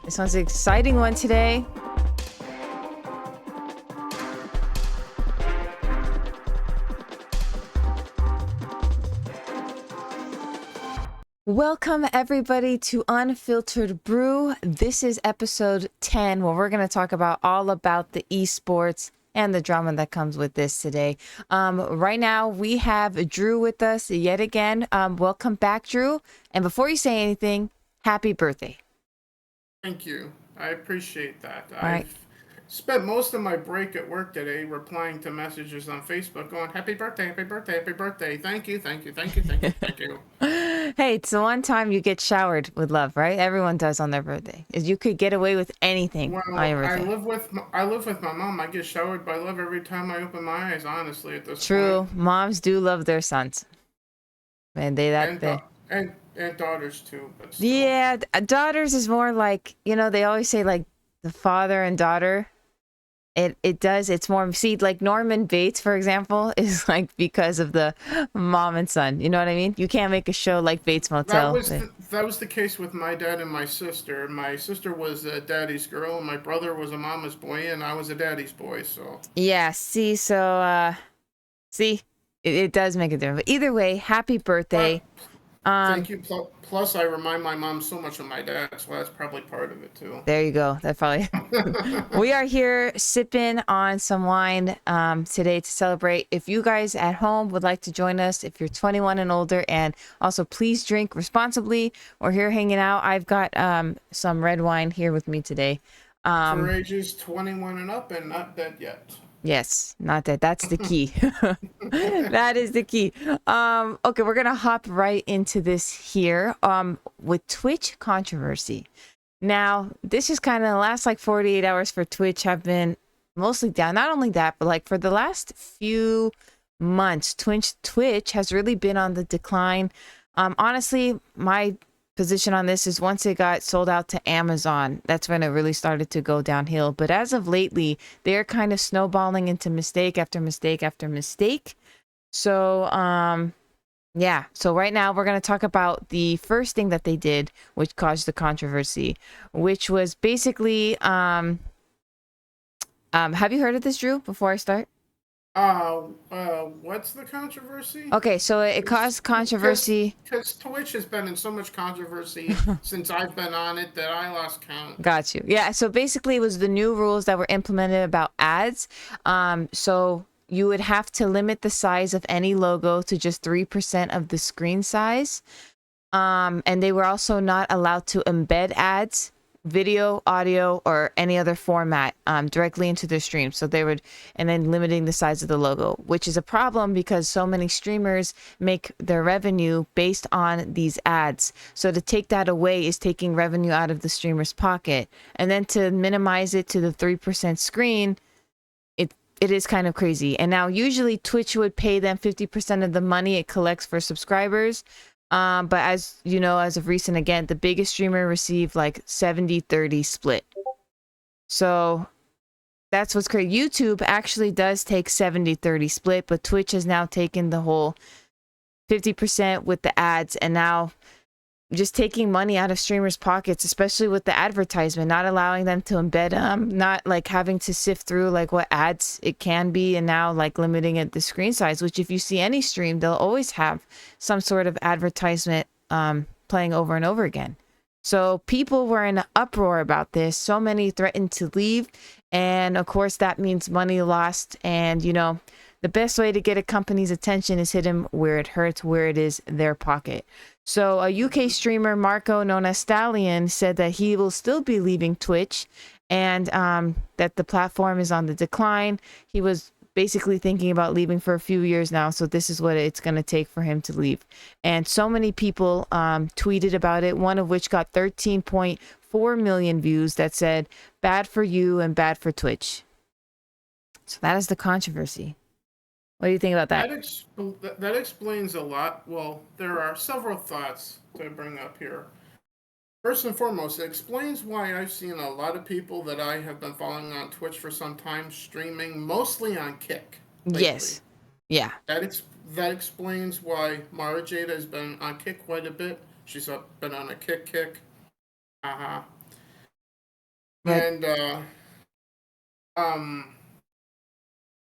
This one's an exciting one today. Welcome, everybody, to Unfiltered Brew. This is episode 10, where we're going to talk about all about the esports and the drama that comes with this today. Right now, we have Drew with us yet again. Welcome back, Drew. And before you say anything, happy birthday. Thank you. I appreciate that. All right. I've spent most of my break at work today replying to messages on Facebook going, Happy birthday, happy birthday, happy birthday. Thank you, thank you, thank you, thank you, thank you. Hey, it's the one time you get showered with love, right? Everyone does on their birthday. Is you could get away with anything on Well, your birthday. I live with my mom. I get showered by love every time I open my eyes, honestly, at this point. True, moms do love their sons, and they that And they. da- and daughters too, but still. Yeah, daughters is more like, they always say like the father and daughter. It does. It's more, see, like Norman Bates, for example, is like because of the mom and son. You know what I mean? You can't make a show like Bates Motel. That was the case with my dad and my sister. My sister was a daddy's girl, and my brother was a mama's boy, and I was a daddy's boy. So Yeah, see, see, it does make a difference. But either way, happy birthday. But Um, thank you. Plus, I remind my mom so much of my dad, so that's probably part of it too. there you go. That probably. We are here sipping on some wine today to celebrate. If you guys at home would like to join us, if you're 21 and older, and also please drink responsibly. We're here hanging out. I've got some red wine here with me today. For Um, ages 21 and up and not dead yet. yes, not that. That's the key. That is the key. Okay, we're gonna hop right into this here. With Twitch controversy. Now, this is kind of the last like 48 hours for Twitch have been mostly down. Not only that, but like for the last few months, Twitch has really been on the decline. Honestly, my position on this is once it got sold out to Amazon, that's when it really started to go downhill. But as of lately, they're kind of snowballing into mistake after mistake after mistake. So, yeah. So right now we're going to talk about the first thing that they did, which caused the controversy, which was basically, have you heard of this, Drew, before I start? What's the controversy? Okay, so it caused controversy. Because Twitch has been in so much controversy since I've been on it that I lost count. Got you. Yeah. So basically, it was the new rules that were implemented about ads. So you would have to limit the size of any logo to just 3% of the screen size. And they were also not allowed to embed ads, video, audio, or any other format directly into their stream. So they would, and then limiting the size of the logo, which is a problem because so many streamers make their revenue based on these ads. So to take that away is taking revenue out of the streamer's pocket. And then to minimize it to the 3% screen, it is kind of crazy. And now usually Twitch would pay them 50% of the money it collects for subscribers. But as you know, as of recent, again, the biggest streamer received like 70-30 split. So that's what's crazy. YouTube actually does take 70-30 split, but Twitch has now taken the whole 50% with the ads, and now just taking money out of streamers' pockets, especially with the advertisement, not allowing them to embed not like having to sift through like what ads it can be, and now like limiting it the screen size, which if you see any stream, they'll always have some sort of advertisement playing over and over again. So people were in an uproar about this. So many threatened to leave, and of course that means money lost. And the best way to get a company's attention is hit them where it hurts, where it is their pocket. So a UK streamer, Marco, known as Stallion, said that he will still be leaving Twitch, and that the platform is on the decline. He was basically thinking about leaving for a few years now, so this is what it's going to take for him to leave. And so many people tweeted about it, one of which got 13.4 million views that said, "Bad for you and bad for Twitch." So that is the controversy. What do you think about that? That explains a lot. Well, there are several thoughts to bring up here. First and foremost, it explains why I've seen a lot of people that I have been following on Twitch for some time streaming mostly on Kick lately. Yes. Yeah. That explains why Mara Jada has been on Kick quite a bit. She's been on a Kick. Uh-huh. But And um,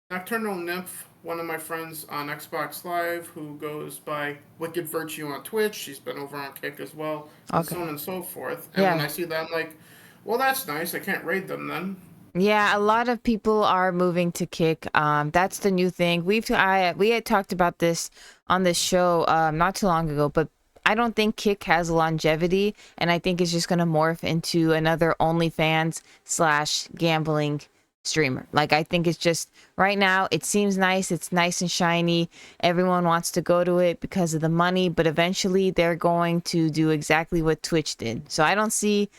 Nocturnal Nymph, one of my friends on Xbox Live, who goes by Wicked Virtue on Twitch. She's been over on Kick as well, and so on okay. and so forth. And when Yeah. I see that, I'm like, well, that's nice. I can't raid them then. Yeah, a lot of people are moving to Kick. That's the new thing. We had talked about this on this show not too long ago, but I don't think Kick has longevity, and I think it's just gonna morph into another OnlyFans slash gambling streamer. Like I think it's just right now it seems nice, it's nice and shiny. Everyone wants to go to it because of the money, but eventually they're going to do exactly what Twitch did. So I don't see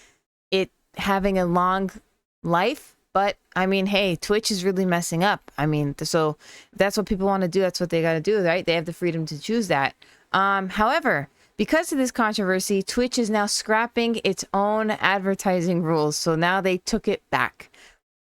it having a long life. But I mean, hey, Twitch is really messing up. I mean, so if that's what people want to do, that's what they got to do, right? They have the freedom to choose that. However, because of this controversy, Twitch is now scrapping its own advertising rules. So now they took it back.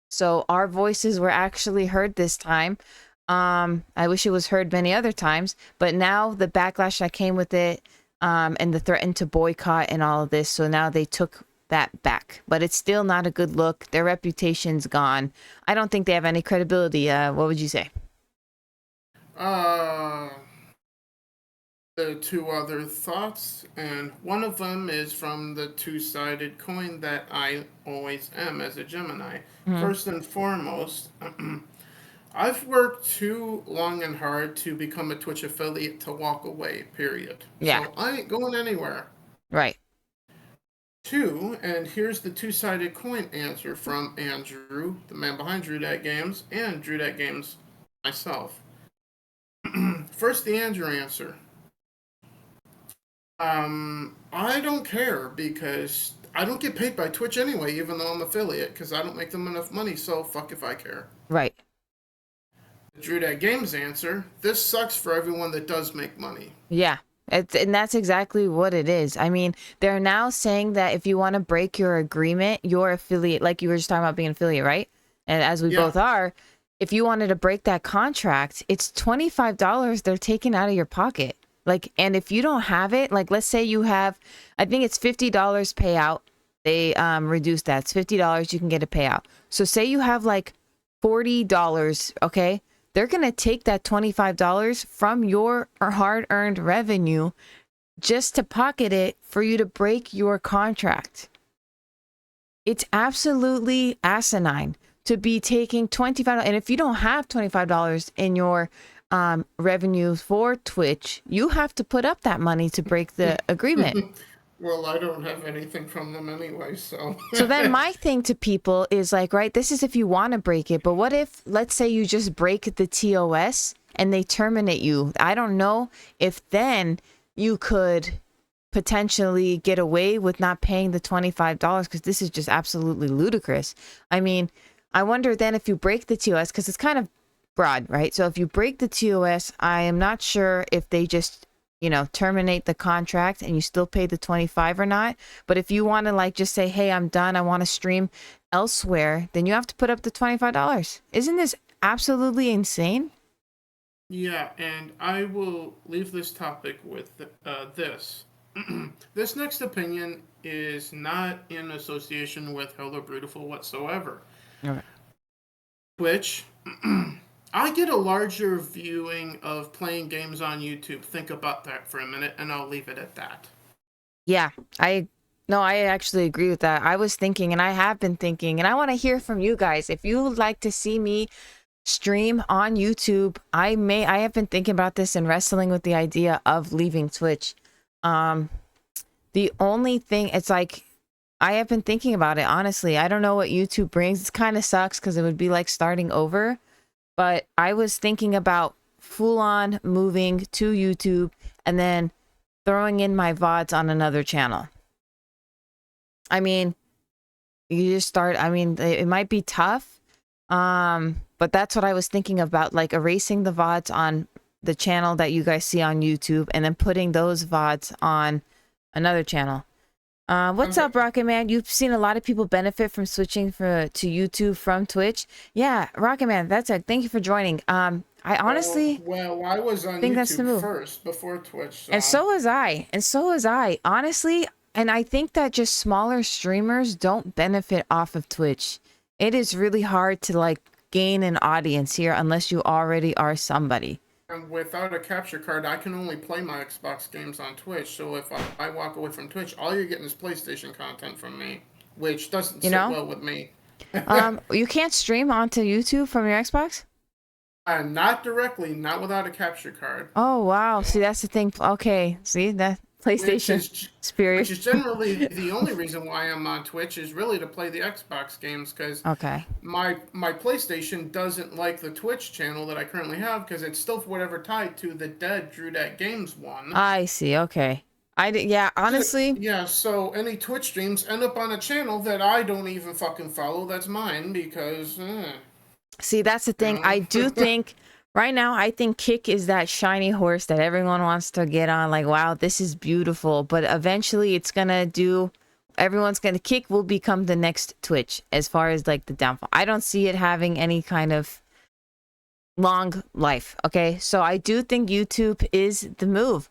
So our voices were actually heard this time. I wish it was heard many other times, but now the backlash that came with it, and the threatened to boycott and all of this. So now they took that back, but it's still not a good look. Their reputation's gone. I don't think they have any credibility. What would you say? Uh, the two other thoughts, and one of them is from the two-sided coin that I always am as a Gemini. Hmm. First and foremost, I've worked too long and hard to become a Twitch affiliate to walk away, period. Yeah, So I ain't going anywhere. right. Two, and here's the two-sided coin answer from Andrew, the man behind Drew Dat Games, and Drew Dat Games myself. First, the Andrew answer. I don't care because I don't get paid by Twitch anyway, even though I'm affiliate, because I don't make them enough money, so fuck if I care. Right. Drew That Games answer, this sucks for everyone that does make money. Yeah. And that's exactly what it is. I mean, they're now saying that if you want to break your agreement, your affiliate, like you were just talking about being an affiliate, right? And as we Yeah. both are, if you wanted to break that contract, it's $25 they're taking out of your pocket. Like, and if you don't have it, like, let's say you have, I think it's $50 payout. They reduced that. It's $50 you can get a payout. So say you have like $40, okay? They're going to take that $25 from your hard-earned revenue just to pocket it for you to break your contract. It's absolutely asinine to be taking $25. And if you don't have $25 in your revenue for Twitch, you have to put up that money to break the agreement. Well, I don't have anything from them anyway, so. So then my thing to people is like, right, this is if you want to break it, but what if, let's say you just break the TOS and they terminate you? I don't know if then you could potentially get away with not paying the $25 because this is just absolutely ludicrous. I mean, I wonder then if you break the TOS, because it's kind of broad, right? So if you break the TOS, I am not sure if they just terminate the contract and you still pay the 25 or not. But if you want to like just say, hey, I'm done, I want to stream elsewhere, then you have to put up the $25. Isn't this absolutely insane? Yeah, and I will leave this topic with this. This next opinion is not in association with Hello Beautiful whatsoever. All right. Which I get a larger viewing of playing games on YouTube. Think about that for a minute, and I'll leave it at that. Yeah, I actually agree with that. I was thinking, and I have been thinking, and I want to hear from you guys. If you would like to see me stream on YouTube, I have been thinking about this and wrestling with the idea of leaving Twitch. The only thing, it's like, I have been thinking about it, honestly. I don't know what YouTube brings. It kind of sucks because it would be like starting over. But I was thinking about full on moving to YouTube and then throwing in my VODs on another channel. I mean, you just start, I mean, it might be tough. But that's what I was thinking about, like erasing the VODs on the channel that you guys see on YouTube and then putting those VODs on another channal. What's up, Rocket Man? You've seen a lot of people benefit from switching to YouTube from Twitch. Yeah, Rocket Man, that's it. Thank you for joining. I honestly well, I was on think that's the YouTube move. first before Twitch, And so was I. And so was I. Honestly, and I think that just smaller streamers don't benefit off of Twitch. It is really hard to like gain an audience here unless you already are somebody. And without a capture card, I can only play my Xbox games on Twitch. So if I walk away from Twitch, all you're getting is PlayStation content from me, which doesn't You sit know? well with me. You can't stream onto YouTube from your Xbox? Not directly, not without a capture card. Oh wow. So, See, that's the thing. Okay. See that which PlayStation is spirit. which is generally the only reason why I'm on Twitch is really to play the Xbox games because Okay. my PlayStation doesn't like the Twitch channel that I currently have because it's still whatever tied to the dead Drew Dat Games one. I see. Okay. I did, yeah, honestly, Yeah, so any Twitch streams end up on a channel that I don't even fucking follow. That's mine because, see, that's the thing. I you do know. think right now, I think Kick is that shiny horse that everyone wants to get on. Like, wow, this is beautiful. But eventually, it's gonna do. Everyone's gonna Kick will become the next Twitch as far as like the downfall. I don't see it having any kind of long life. Okay, so I do think YouTube is the move.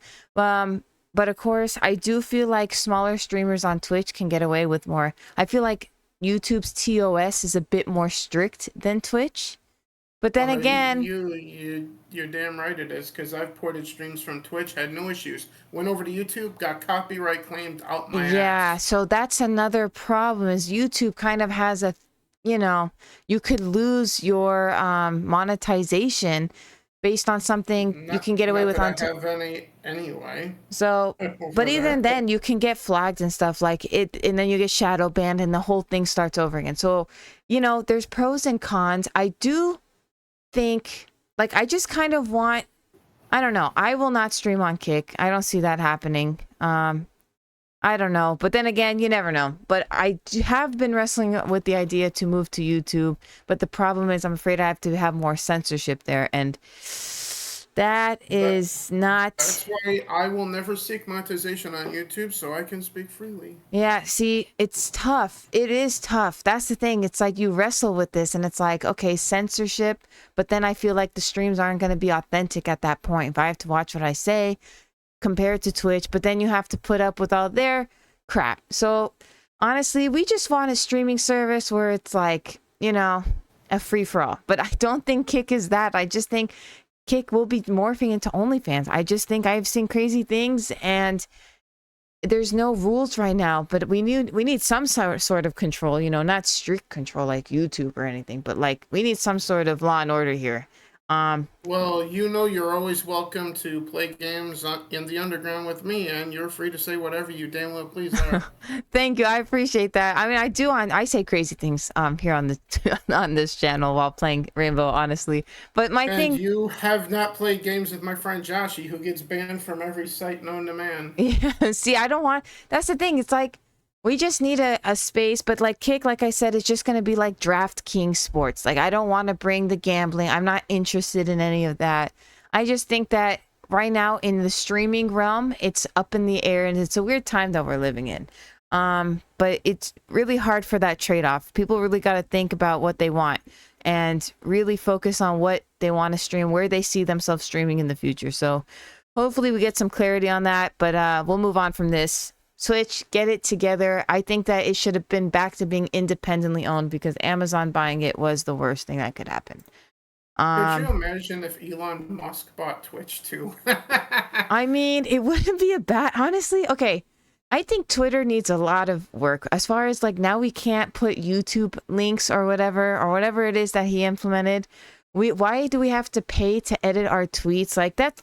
But of course, I do feel like smaller streamers on Twitch can get away with more. I feel like YouTube's TOS is a bit more strict than Twitch. But then again, You're damn right it is because I've ported streams from Twitch, had no issues. Went over to YouTube, got copyright claimed out my yeah, ass. so that's another problem is YouTube kind of has a, you know, you could lose your monetization based on something you can get away Not with that on I have any anyway so, but over even that. then, you can get flagged and stuff like it, and then you get shadow banned, and the whole thing starts over again. So, there's pros and cons. I do think, like, I just kind of want, I don't know. I will not stream on Kick. I don't see that happening. I don't know, but then again, you never know. But have been wrestling with the idea to move to YouTube, but the problem is, I'm afraid I have to have more censorship there, and that That, is not. that's why I will never seek monetization on YouTube so I can speak freely. Yeah, see, it's tough. It is tough. That's the thing. It's like you wrestle with this and it's like, okay, censorship, but then I feel like the streams aren't going to be authentic at that point. If I have to watch what I say compared to Twitch, but then you have to put up with all their crap. So honestly, we just want a streaming service where it's like, a free for all. But I don't think Kick is that. I just think Kick will be morphing into OnlyFans. I just think I've seen crazy things and there's no rules right now, but we need some sort of control, not strict control like YouTube or anything, but like we need some sort of law and order here. Well, you're always welcome to play games in the underground with me, and you're free to say whatever you damn well please are. Thank you. I appreciate that. I mean, I say crazy things here on the on this channel while playing Rainbow, honestly. But my And thing you have not played games with my friend Joshy, who gets banned from every site known to man. yeah, see, I don't want that's the thing. It's like we just need a space, but like Kick, like I said, it's just gonna be like DraftKings sports. Like I don't want to bring the gambling. I'm not interested in any of that. I just think that right now in the streaming realm, it's up in the air and it's a weird time that we're living in. But it's really hard for that trade-off. People really got to think about what they want and really focus on what they want to stream, where they see themselves streaming in the future. So hopefully we get some clarity on that, but we'll move on from this. Switch, get it together. I think that it should have been back to being independently owned because Amazon buying it was the worst thing that could happen. Could you imagine if Elon Musk bought Twitch too? I mean, it wouldn't be a bad, honestly. Okay. I think Twitter needs a lot of work as far as like now we can't put YouTube links or whatever it is that he implemented. Why do we have to pay to edit our tweets? Like that's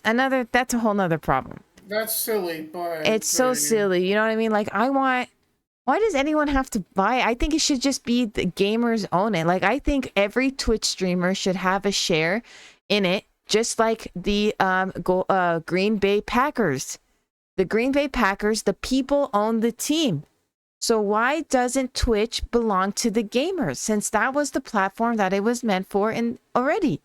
a whole nother problem. That's silly, It's so silly. You know what I mean? Like why does anyone have to buy it? I think it should just be the gamers own it. Like I think every Twitch streamer should have a share in it, just like the Green Bay Packers. The Green Bay Packers, the people own the team. So why doesn't Twitch belong to the gamers since that was the platform that it was meant for already?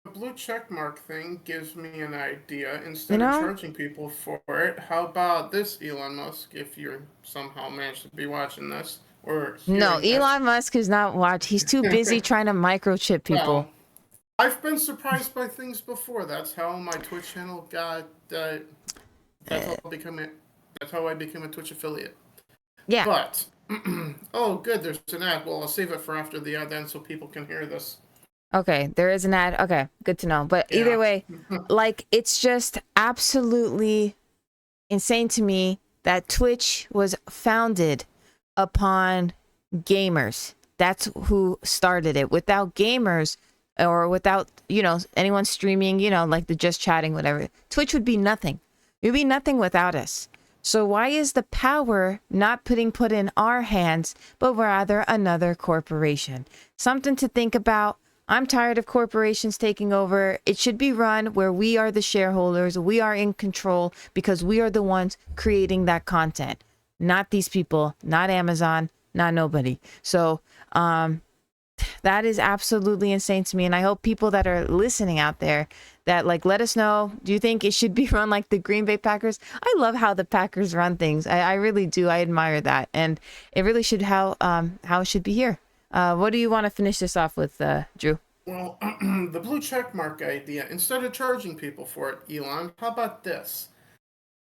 The blue checkmark thing gives me an idea. You Instead of know? charging people for it, how about this, Elon Musk, if you somehow managed to be watching this or No, hearing this? Elon Musk is not watch. He's too busy trying to microchip people. Well, I've been surprised by things before. That's how my Twitch channel got. That's all become it. That's how I became a Twitch affiliate. Yeah. But oh, good. There's an ad. Well, I'll save it for after the ad then, so people can hear this. Okay, there is an ad. Okay, good to know. But either Yeah. way, like, it's just absolutely insane to me that Twitch was founded upon gamers. That's who started it. Without gamers, or without, anyone streaming, like the just chatting, whatever, Twitch would be nothing. It would be nothing without us. So why is the power not put in our hands, but rather another corporation? Something to think about. I'm tired of corporations taking over. It should be run where we are the shareholders. We are in control because we are the ones creating that content, not these people, not Amazon, not nobody. So that is absolutely insane to me. And I hope people that are listening out there that, like, let us know, do you think it should be run like the Green Bay Packers? I love how the Packers run things. I really do. I admire that. And it really should how it should be here. What do you want to finish this off with, Drew? Well, the blue check mark idea, instead of charging people for it, Elon, how about this?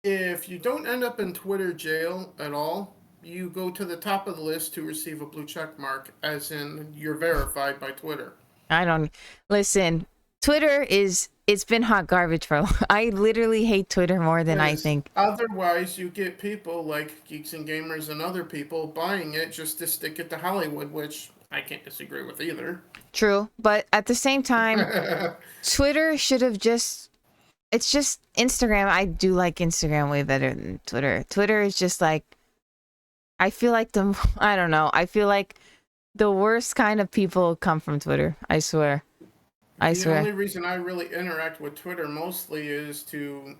If you don't end up in Twitter jail at all, you go to the top of the list to receive a blue check mark, as in you're verified by Twitter. I don't listen. Twitter it's been hot garbage for a long. I literally hate Twitter more than I think. Otherwise, you get people like Geeks and Gamers and other people buying it just to stick it to Hollywood, which I can't disagree with either. True, but at the same time, Twitter should have just. It's just Instagram. I do like Instagram way better than Twitter. Twitter is just like. I feel like I don't know. I feel like the worst kind of people come from Twitter. I swear. The only reason I really interact with Twitter mostly is to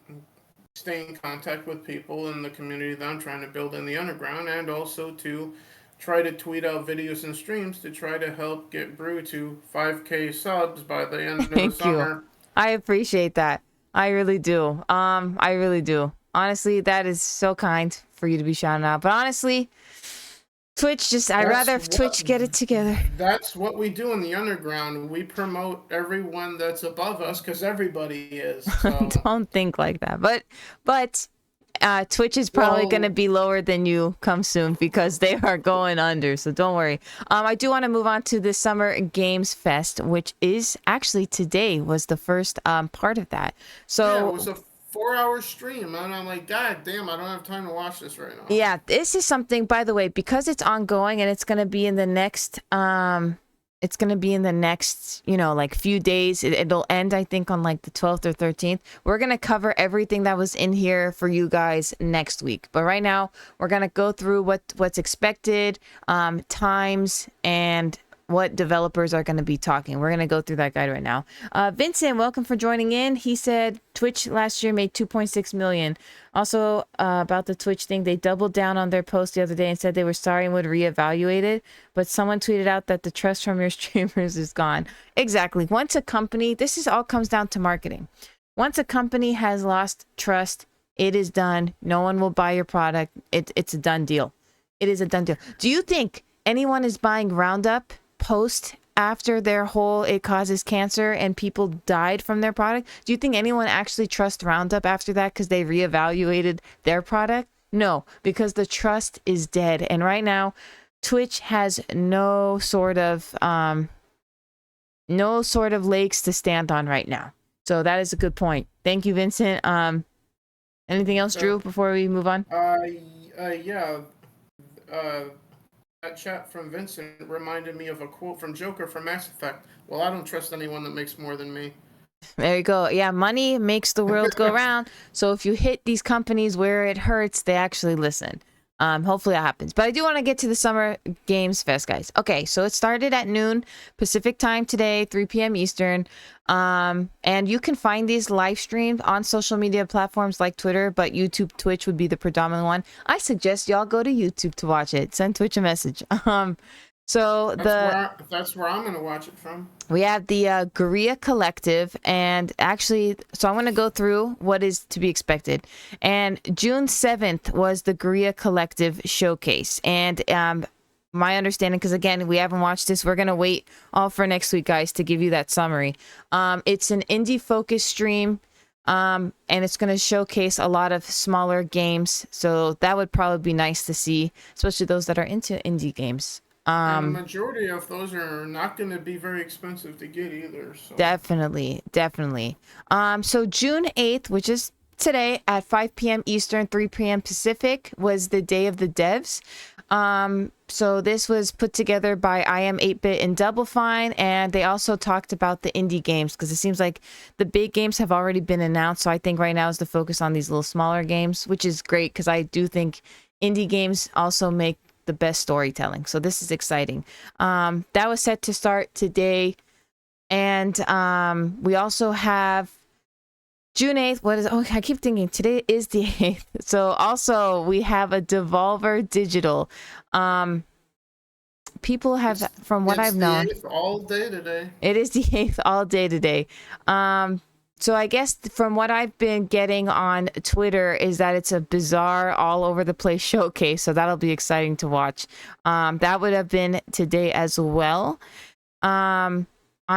stay in contact with people in the community that I'm trying to build in the underground, and also to try to tweet out videos and streams to try to help get Brew to 5K subs by the end of the summer. I appreciate that. I really do. I really do. Honestly, that is so kind for you to be shouting out. But honestly, Twitch I'd rather if Twitch get it together. That's what we do in the underground. We promote everyone that's above us because everybody is. So. Don't think like that. But Twitch is probably going to be lower than you come soon because they are going under. So don't worry. I do want to move on to the Summer Games Fest, which is actually today was the first part of that. So yeah, it was a 4-hour stream, and I'm like, God damn, I don't have time to watch this right now. Yeah, this is something, by the way, because it's ongoing and it's going to be in the next like few days. It'll end, I think, on like the 12th or 13th. We're going to cover everything that was in here for you guys next week. But right now, we're going to go through what's expected, times, and what developers are going to be talking. We're going to go through that guide right now. Vincent, welcome for joining in. He said Twitch last year made 2.6 million. Also, about the Twitch thing, they doubled down on their post the other day and said they were sorry and would reevaluate it. But someone tweeted out that the trust from your streamers is gone. Exactly. Once a company, all comes down to marketing. Once a company has lost trust, it is done. No one will buy your product. It's a done deal. It is a done deal. Do you think anyone is buying Roundup post after their whole it causes cancer and people died from their product? Do you think anyone actually trusts Roundup after that because they reevaluated their product? No, because the trust is dead. And right now, Twitch has no sort of legs to stand on right now. So that is a good point. Thank you, Vincent. Anything else, Drew, before we move on? Yeah. That chat from Vincent reminded me of a quote from Joker from Mass Effect. Well, I don't trust anyone that makes more than me. There you go. Yeah, money makes the world go round. So if you hit these companies where it hurts, they actually listen. Hopefully that happens. But I do want to get to the Summer Games Fest, guys. Okay, so it started at noon Pacific time today, 3 p.m. Eastern. And you can find these live streamed on social media platforms like Twitter, but YouTube, Twitch would be the predominant one. I suggest y'all go to YouTube to watch it. Send Twitch a message. That's where I'm gonna watch it from. We have the Guerrilla Collective, and actually, so I'm going to go through what is to be expected. And June 7th was the Guerrilla Collective showcase. And my understanding, because again, we haven't watched this, we're going to wait all for next week, guys, to give you that summary. It's an indie focused stream. And it's going to showcase a lot of smaller games. So that would probably be nice to see, especially those that are into indie games. And the majority of those are not going to be very expensive to get either. So Definitely, definitely. So June 8th, which is today at 5 p.m. Eastern, 3 p.m. Pacific, was the Day of the Devs. So this was put together by I Am 8-Bit and Double Fine, and they also talked about the indie games because it seems like the big games have already been announced. So I think right now is the focus on these little smaller games, which is great because I do think indie games also make the best storytelling. So this is exciting. That was set to start today. And we also have June 8th. What is it? Oh, I keep thinking today is the 8th. So also we have a Devolver Digital. People have, from what I've known, it's the 8th all day today. it is the 8th all day today. So I guess from what I've been getting on Twitter is that it's a bizarre, all over the place showcase. So that'll be exciting to watch. That would have been today as well. On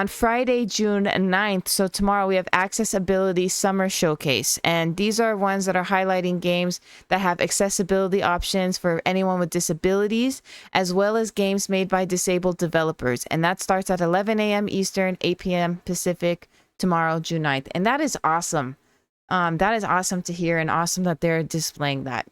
Friday, June 9th, so tomorrow, we have Accessibility Summer Showcase. And these are ones that are highlighting games that have accessibility options for anyone with disabilities, as well as games made by disabled developers. And that starts at 11 a.m. Eastern, 8 p.m. Pacific, tomorrow, June 9th. And that is awesome. That is awesome to hear, and awesome that they're displaying that.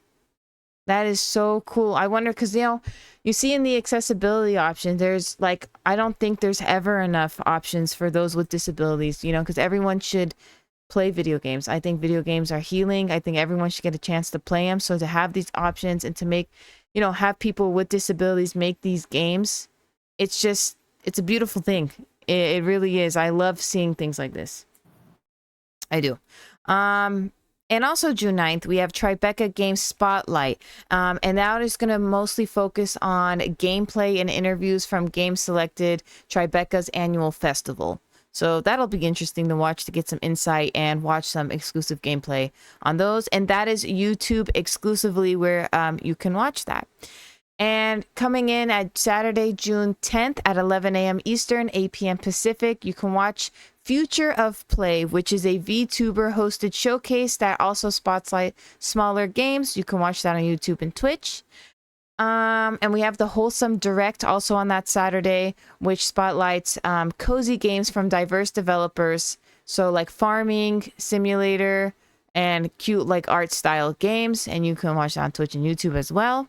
That is so cool. I wonder, because, you see in the accessibility option, there's I don't think there's ever enough options for those with disabilities, because everyone should play video games. I think video games are healing. I think everyone should get a chance to play them. So to have these options and to make, have people with disabilities make these games, it's a beautiful thing. It really is. I love seeing things like this. I do. And also June 9th, we have Tribeca Game Spotlight. And that is going to mostly focus on gameplay and interviews from games selected Tribeca's annual festival. So that'll be interesting to watch, to get some insight and watch some exclusive gameplay on those. And that is YouTube exclusively where you can watch that. And coming in at Saturday, June 10th at 11 a.m. Eastern, 8 p.m. Pacific, you can watch Future of Play, which is a VTuber hosted showcase that also spotlights smaller games. You can watch that on YouTube and Twitch. And we have the Wholesome Direct also on that Saturday, which spotlights cozy games from diverse developers. So like farming, simulator, and cute art style games. And you can watch that on Twitch and YouTube as well.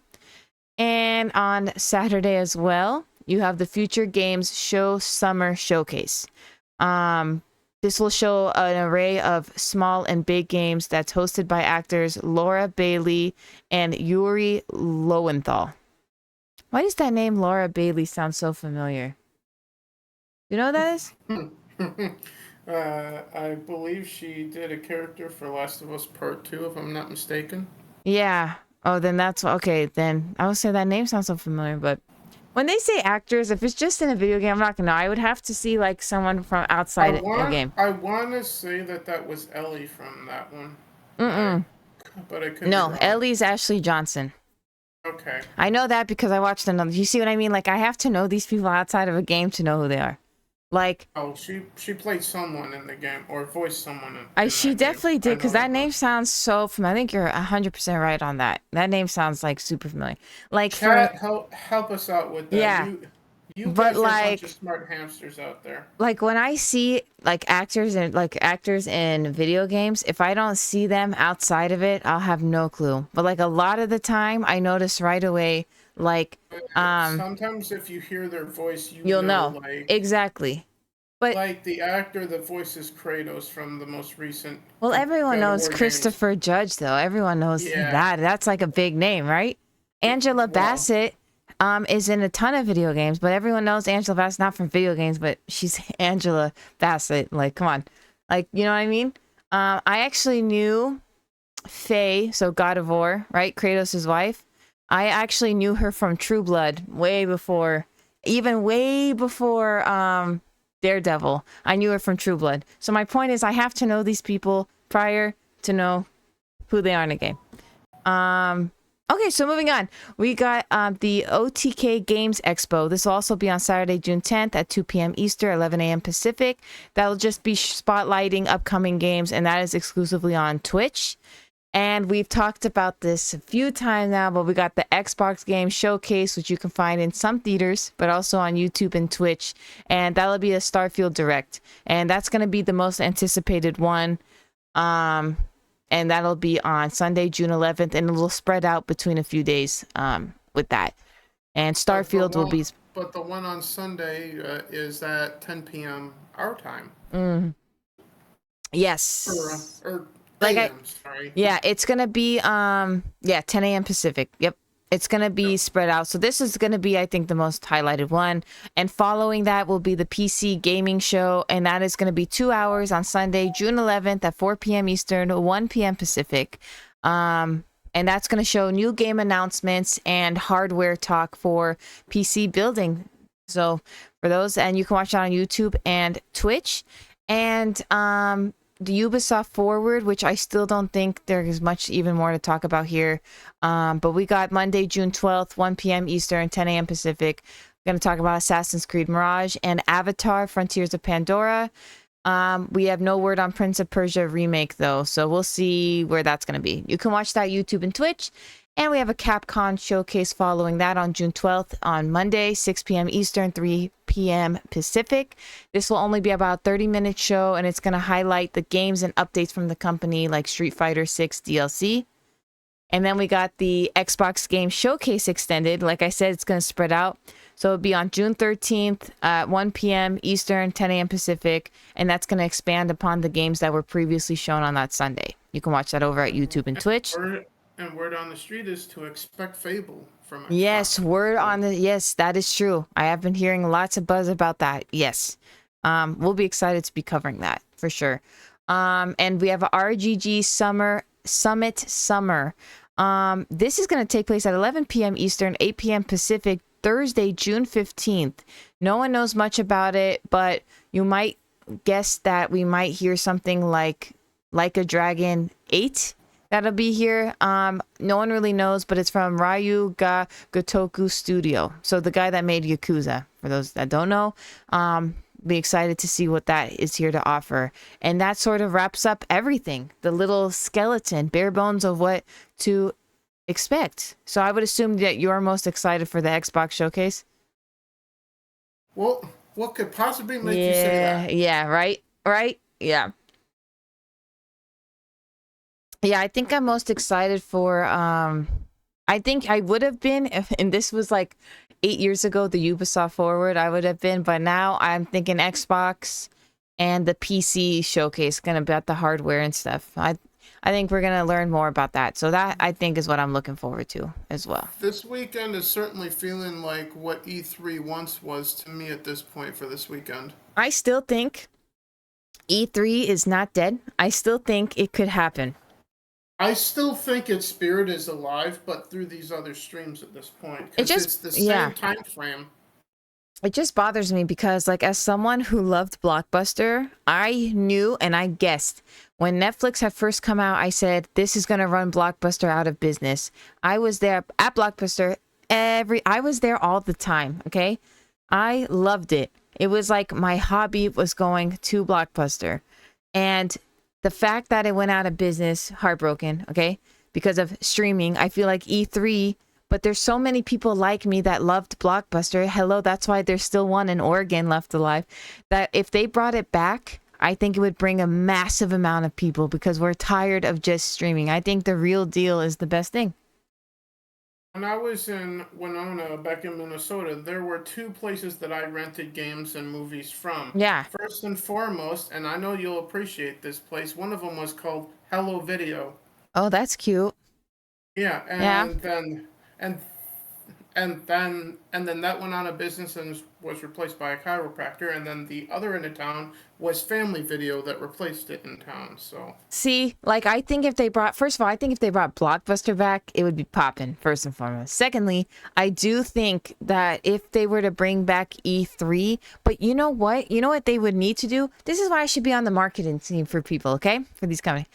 And on Saturday as well, you have the Future Games Show Summer Showcase. This will show an array of small and big games that's hosted by actors Laura Bailey and Yuri Lowenthal. Why does that name Laura Bailey sound so familiar? You know what that is? I believe she did a character for Last of Us Part 2, if I'm not mistaken. Yeah. Oh, then that's okay. Then I would say that name sounds so familiar, but when they say actors, if it's just in a video game, I'm not gonna know. I would have to see someone from outside a game. I want to say that was Ellie from that one. But I could be No, wrong. Ellie's Ashley Johnson. Okay. I know that because I watched another. You see what I mean? I have to know these people outside of a game to know who they are. Oh, she played someone in the game or voiced someone in she definitely game. did, because that name sounds so familiar. I think you're 100% right on that. That name sounds super familiar. Chat, help us out with that. Yeah. You guys are a bunch of smart hamsters out there. When I see actors in video games, if I don't see them outside of it, I'll have no clue. But a lot of the time, I notice right away. Sometimes if you hear their voice, you'll know. Exactly. But the actor that voices Kratos from the most recent. Well, everyone knows Christopher Judge, though. Everyone knows that. That's a big name, right? Angela Bassett is in a ton of video games, but everyone knows Angela Bassett, not from video games, but she's Angela Bassett. Come on. You know what I mean? I actually knew Faye, so God of War, right? Kratos' wife. I actually knew her from True Blood way before Daredevil. I knew her from True Blood. So my point is, I have to know these people prior to know who they are in a game. Okay, so moving on, we got the OTK Games Expo. This will also be on Saturday, June 10th at 2 p.m. Eastern, 11 a.m. Pacific. That'll just be spotlighting upcoming games, and that is exclusively on Twitch. And we've talked about this a few times now, but we got the Xbox Game Showcase, which you can find in some theaters, but also on YouTube and Twitch. And that'll be a Starfield Direct. And that's going to be the most anticipated one. And that'll be on Sunday, June 11th, and it'll spread out between a few days with that. And Starfield will be... But the one on Sunday is at 10 p.m. our time. Yes. Or like AM, sorry. Yeah, it's going to be 10 a.m. Pacific. Yep. It's going to be spread out. So this is going to be, I think, the most highlighted one. And following that will be the PC Gaming Show. And that is going to be 2 hours on Sunday, June 11th at 4 p.m. Eastern, 1 p.m. Pacific. And that's going to show new game announcements and hardware talk for PC building. So for those, and you can watch it on YouTube and Twitch. And the Ubisoft Forward, which I still don't think there is much even more to talk about here. But we got Monday, June 12th, 1 p.m. Eastern, 10 a.m. Pacific. We're going to talk about Assassin's Creed Mirage and Avatar, Frontiers of Pandora. We have no word on Prince of Persia Remake, though, so we'll see where that's going to be. You can watch that YouTube and Twitch. And we have a Capcom showcase following that on June 12th on Monday, 6 p.m. Eastern, 3 p.m. Pacific. This will only be about a 30-minute show, and it's going to highlight the games and updates from the company like Street Fighter 6 DLC. And then we got the Xbox Game Showcase extended. Like I said, it's going to spread out. So it'll be on June 13th at 1 p.m. Eastern, 10 a.m. Pacific. And that's going to expand upon the games that were previously shown on that Sunday. You can watch that over at YouTube and Twitch. And word on the street is to expect Fable from Xbox. Yes, that is true. I have been hearing lots of buzz about that. Yes. We'll be excited to be covering that for sure. And we have a RGG Summit Summer. This is going to take place at 11 p.m. Eastern, 8 p.m. Pacific, Thursday, June 15th. No one knows much about it, but you might guess that we might hear something like a Dragon 8. That'll be here. No one really knows, but it's from Ryu Ga Gotoku Studio. So the guy that made Yakuza, for those that don't know. Be excited to see what that is here to offer. And that sort of wraps up everything. The little skeleton, bare bones of what to expect. So I would assume that you're most excited for the Xbox showcase. Well, what could possibly make you say that? Yeah, right? Yeah. Yeah, I think I'm most excited for, I think I would have been, and this was like 8 years ago, the Ubisoft Forward, I would have been, but now I'm thinking Xbox and the PC showcase, gonna be about the hardware and stuff. I think we're gonna learn more about that. So that, I think, is what I'm looking forward to as well. This weekend is certainly feeling like what E3 once was to me at this point for this weekend. I still think E3 is not dead. I still think it could happen. I still think its spirit is alive, but through these other streams at this point. Because it's the same time frame. It just bothers me because, like, as someone who loved Blockbuster, I knew and I guessed when Netflix had first come out, I said, this is going to run Blockbuster out of business. I was there at Blockbuster I was there all the time, okay? I loved it. It was like my hobby was going to Blockbuster. And the fact that it went out of business, heartbroken, okay? Because of streaming, I feel like E3, but there's so many people like me that loved Blockbuster. Hello, that's why there's still one in Oregon left alive. That if they brought it back, I think it would bring a massive amount of people because we're tired of just streaming. I think the real deal is the best thing. When I was in Winona, back in Minnesota, there were two places that I rented games and movies from. Yeah. First and foremost, and I know you'll appreciate this place, one of them was called Hello Video. Oh, that's cute. Yeah, and then that went out of business and was replaced by a chiropractor, and then the other end of town was Family Video that replaced it in town. So see, like, I think if they brought, first of all, I think if they brought Blockbuster back, it would be popping, first and foremost. Secondly, I do think that if they were to bring back E3, but you know what they would need to do? This is why I should be on the marketing team for people, okay, for these companies.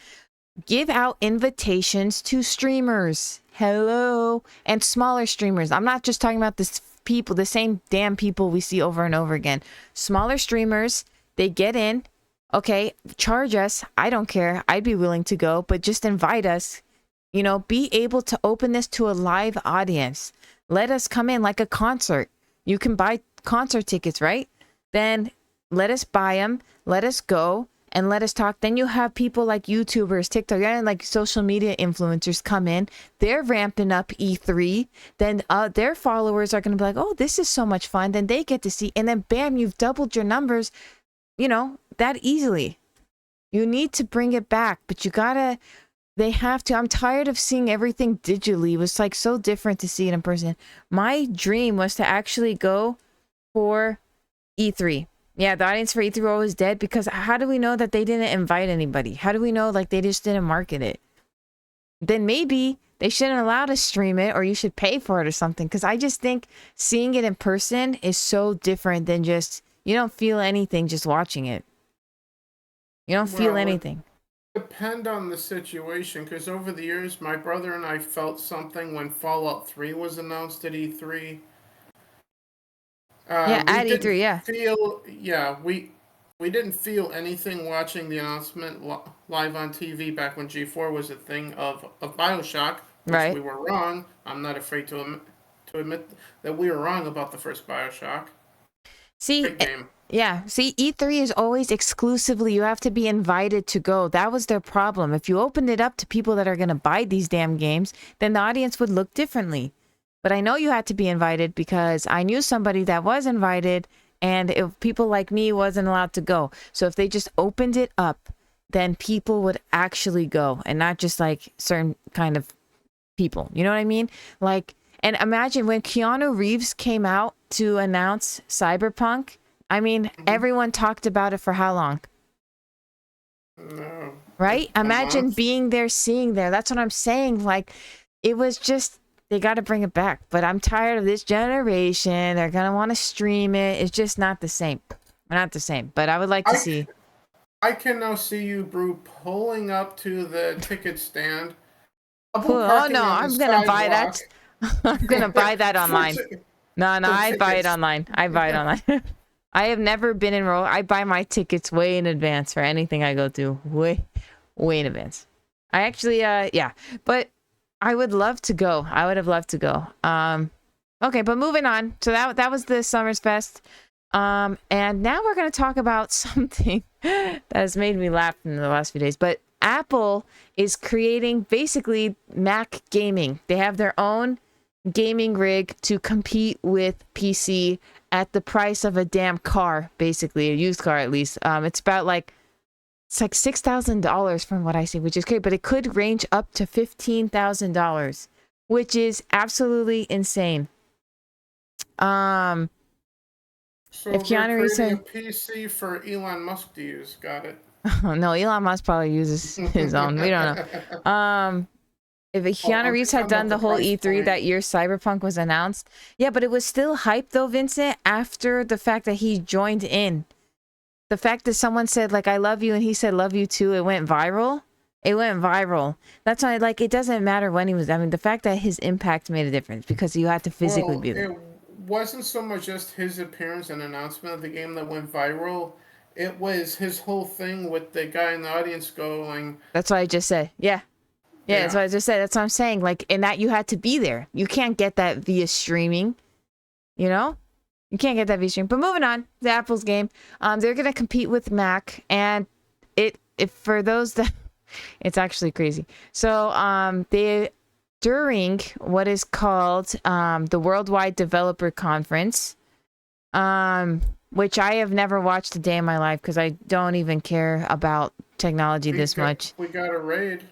Give out invitations to streamers. Hello. And smaller streamers. I'm not just talking about this people, the same damn people we see over and over again. Smaller streamers, they get in. Okay, charge us. I don't care. I'd be willing to go, but just invite us. You know, be able to open this to a live audience. Let us come in like a concert. You can buy concert tickets, right? Then let us buy them. Let us go. And let us talk. Then you have people like YouTubers, TikTok, and like social media influencers come in. They're ramping up E3. Then their followers are going to be like, oh, this is so much fun. Then they get to see. And then bam, you've doubled your numbers, you know, that easily. You need to bring it back, but you gotta, they have to. I'm tired of seeing everything digitally. It was like so different to see it in person. My dream was to actually go for E3. Yeah, the audience for E3 was dead because how do we know that they didn't invite anybody? How do we know like they just didn't market it? Then maybe they shouldn't allow to stream it, or you should pay for it or something. Because I just think seeing it in person is so different than just, you don't feel anything just watching it. You don't feel anything. It depend on the situation, because over the years, my brother and I felt something when Fallout 3 was announced at E3. Yeah, We at didn't E3, yeah. feel, yeah, we didn't feel anything watching the announcement live on TV back when G4 was a thing of Bioshock, which Right. we were wrong. I'm not afraid to admit that we were wrong about the first Bioshock. See, Great game. yeah. See, E3 is always exclusively, you have to be invited to go. That was their problem. If you opened it up to people that are going to buy these damn games, then the audience would look differently. But I know you had to be invited because I knew somebody that was invited, and if people like me wasn't allowed to go. So if they just opened it up, then people would actually go, and not just like certain kind of people. You know what I mean? Like, and imagine when Keanu Reeves came out to announce Cyberpunk. I mean, everyone talked about it for how long? No, Right? a Imagine month. being there, seeing there. That's what I'm saying. Like, it was just, they got to bring it back. But I'm tired of this generation. They're going to want to stream it. It's just not the same. Not the same. But I would like to I see. I can now see you, Brew, pulling up to the ticket stand, double Oh, parking no, on the I'm going to buy sidewalk. that. I'm going to buy that for, online. ti- No, for I'd buy it tickets. online. I buy it online. I have never been enrolled. I buy my tickets way in advance for anything I go to. Way in advance. I actually, yeah. But I would love to go. I would have loved to go. Okay, but moving on. So that was the Summers Fest. And now we're gonna talk about something that has made me laugh in the last few days. But Apple is creating basically Mac gaming. They have their own gaming rig to compete with PC at the price of a damn car, basically a used car at least. It's like $6,000 from what I see, which is great, but it could range up to $15,000, which is absolutely insane. So If they're Keanu Reeves creating a said, PC for Elon Musk to use. Got it. no, Elon Musk probably uses his own. We don't know. If Keanu I'm Reeves just had talking done about the the whole price E3 point. that year Cyberpunk was announced, yeah, but it was still hype though, Vincent, after the fact that he joined in. The fact that someone said, like, I love you, and he said, love you too, it went viral. It went viral. That's why, like, it doesn't matter when he was. I mean, the fact that his impact made a difference because you had to physically Well, be there. it wasn't so much just his appearance and announcement of the game that went viral. It was his whole thing with the guy in the audience going, That's what I just said. Yeah. Yeah, that's yeah. what I just said. That's what I'm saying. Like, and that you had to be there. You can't get that via streaming, you know? You can't get that via stream. But moving on, the Apple's game. They're gonna compete with Mac, and it for those that it's actually crazy. So they during what is called the Worldwide Developer Conference, which I have never watched a day in my life because I don't even care about technology this much. We got a raid.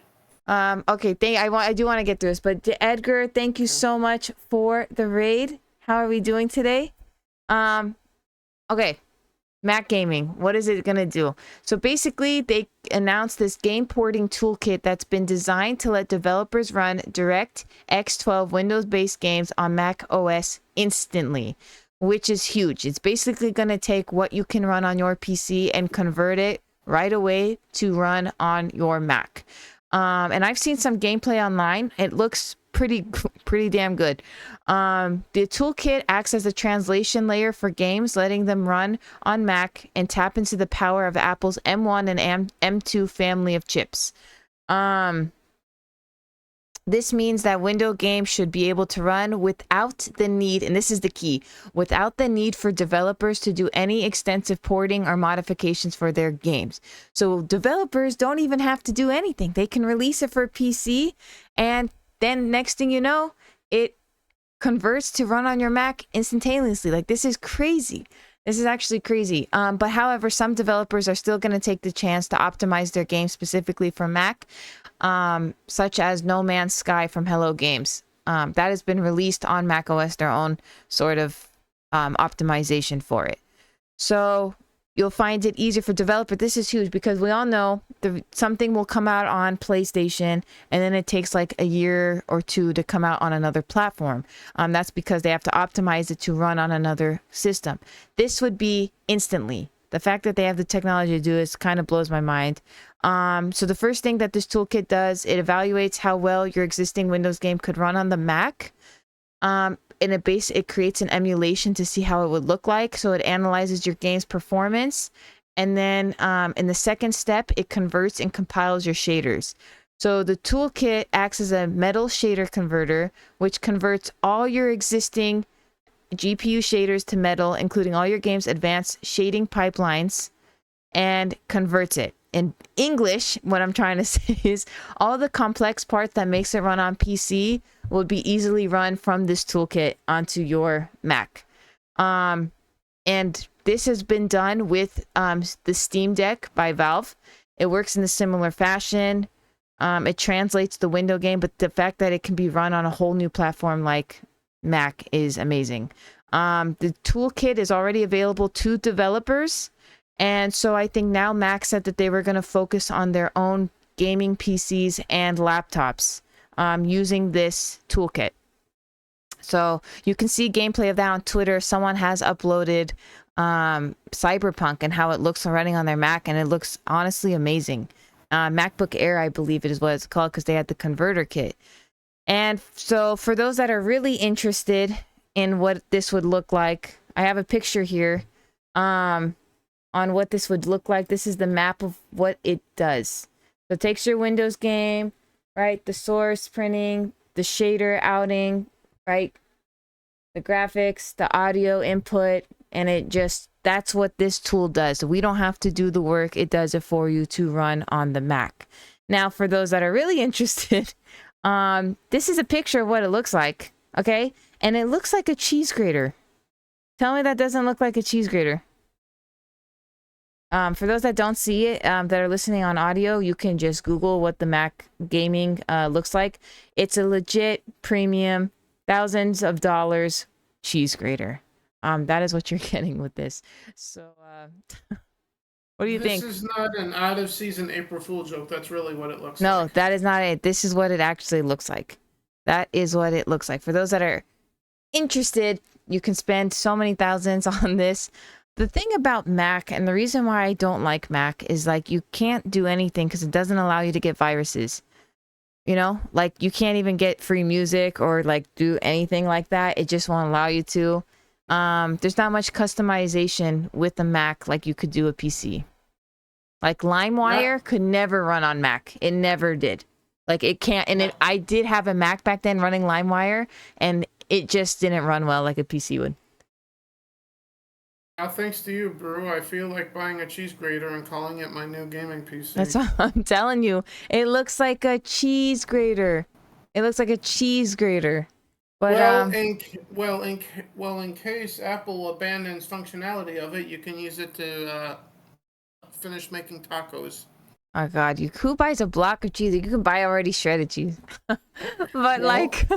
Okay, I do want to get through this, but Edgar, thank you so much for the raid. How are we doing today? Um, okay, Mac Gaming, what is it gonna do? So basically, they announced this game porting toolkit that's been designed to let developers run direct X12 Windows-based games on Mac OS instantly, which is huge. It's basically gonna take what you can run on your PC and convert it right away to run on your Mac. And I've seen some gameplay online. It looks pretty damn good. The toolkit acts as a translation layer for games, letting them run on Mac and tap into the power of Apple's M1 and M2 family of chips. This means that Windows games should be able to run without the need, and this is the key, without the need for developers to do any extensive porting or modifications for their games. So developers don't even have to do anything. They can release it for PC, and then next thing you know, it converts to run on your Mac instantaneously. Like, this is crazy. This is actually crazy. But however, some developers are still going to take the chance to optimize their game specifically for Mac, such as No Man's Sky from Hello Games. That has been released on macOS, their own sort of optimization for it. So you'll find it easier for developer. This is huge because we all know something will come out on PlayStation and then it takes like a year or two to come out on another platform. That's because they have to optimize it to run on another system. This would be instantly. The fact that they have the technology to do this kind of blows my mind. So the first thing that this toolkit does, it evaluates how well your existing Windows game could run on the Mac. It creates an emulation to see how it would look like. So it analyzes your game's performance. And then in the second step, it converts and compiles your shaders. So the toolkit acts as a metal shader converter, which converts all your existing GPU shaders to metal, including all your game's advanced shading pipelines, and converts it. In English, what I'm trying to say is all the complex parts that makes it run on PC will be easily run from this toolkit onto your Mac. And this has been done with the Steam Deck by Valve. It works in a similar fashion. It translates the Windows game, but the fact that it can be run on a whole new platform like Mac is amazing. The toolkit is already available to developers. And so I think now Mac said that they were going to focus on their own gaming PCs and laptops using this toolkit. So you can see gameplay of that on Twitter. Someone has uploaded Cyberpunk and how it looks running on their Mac, and it looks honestly amazing. MacBook Air, I believe it is what it's called, because they had the converter kit. And so for those that are really interested in what this would look like, I have a picture here on what this would look like. This is the map of what it does. So it takes your Windows game, right? The source printing, the shader outing, right? The graphics, the audio input, and that's what this tool does. So we don't have to do the work. It does it for you to run on the Mac. Now, for those that are really interested, this is a picture of what it looks like, okay? And it looks like a cheese grater. Tell me that doesn't look like a cheese grater. For those that don't see it, that are listening on audio, you can just Google what the Mac gaming looks like. It's a legit premium, thousands of dollars cheese grater. That is what you're getting with this. So, what do you think? This is not an out-of-season April Fool joke. That's really what it looks like. No, that is not it. This is what it actually looks like. That is what it looks like. For those that are interested, you can spend so many thousands on this. The thing about Mac, and the reason why I don't like Mac, is like you can't do anything because it doesn't allow you to get viruses. You know, like you can't even get free music or like do anything like that. It just won't allow you to. There's not much customization with the Mac like you could do a PC. Like LimeWire could never run on Mac. It never did. Like it can't. And I did have a Mac back then running LimeWire, and it just didn't run well like a PC would. Now, thanks to you, Brew, I feel like buying a cheese grater and calling it my new gaming PC. That's what I'm telling you. It looks like a cheese grater. It looks like a cheese grater. But in case Apple abandons functionality of it, you can use it to finish making tacos. Oh God, who buys a block of cheese? You can buy already shredded cheese. But like,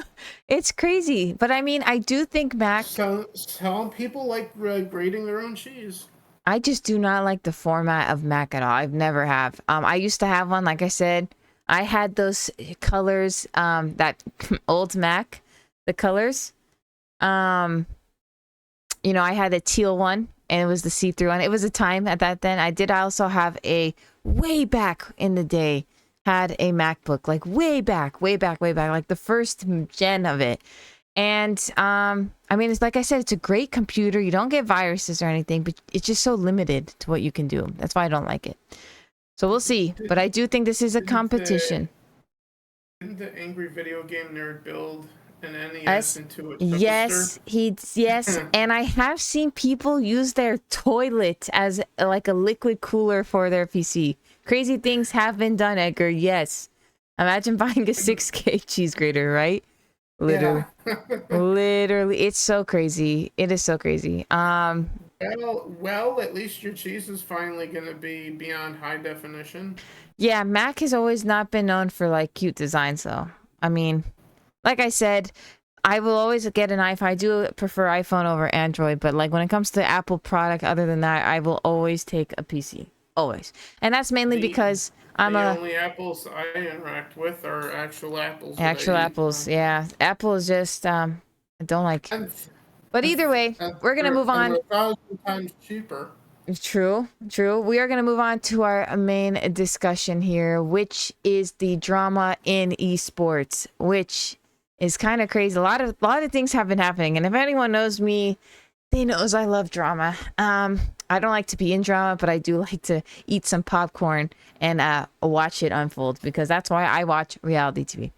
it's crazy. But I mean, I do think Mac. Some people like grating their own cheese. I just do not like the format of Mac at all. I've never have. I used to have one. Like I said, I had those colors. That old Mac, the colors. I had a teal one, and it was the see-through one. It was a time at that then. I did also have a way back in the day, had a MacBook, like way back, way back, way back, like the first gen of it. And I mean, it's like I said, it's a great computer. You don't get viruses or anything, but it's just so limited to what you can do. That's why I don't like it. So we'll see. But I do think this is a competition. Didn't the angry video game nerd build an NES Yes, into a toaster? yes, and I have seen people use their toilet as like a liquid cooler for their PC. Crazy things have been done, Edgar. Yes. Imagine buying a 6K cheese grater, right? Literally. Yeah. Literally. It's so crazy. It is so crazy. Well, at least your cheese is finally going to be beyond high definition. Yeah, Mac has always not been known for like cute designs though. I mean, like I said, I will always get an iPhone. I do prefer iPhone over Android, but like when it comes to Apple product, other than that, I will always take a PC. Always. And that's mainly because I'm the a only apples I interact with are actual apples. actual apples. Yeah. Apple is just I don't like. But either way, we're going to move on. 1,000 times cheaper. True, true. We are going to move on to our main discussion here, which is the drama in esports, which is kind of crazy. A lot of things have been happening, and if anyone knows me, they knows I love drama. I don't like to be in drama, but I do like to eat some popcorn and watch it unfold because that's why I watch reality TV.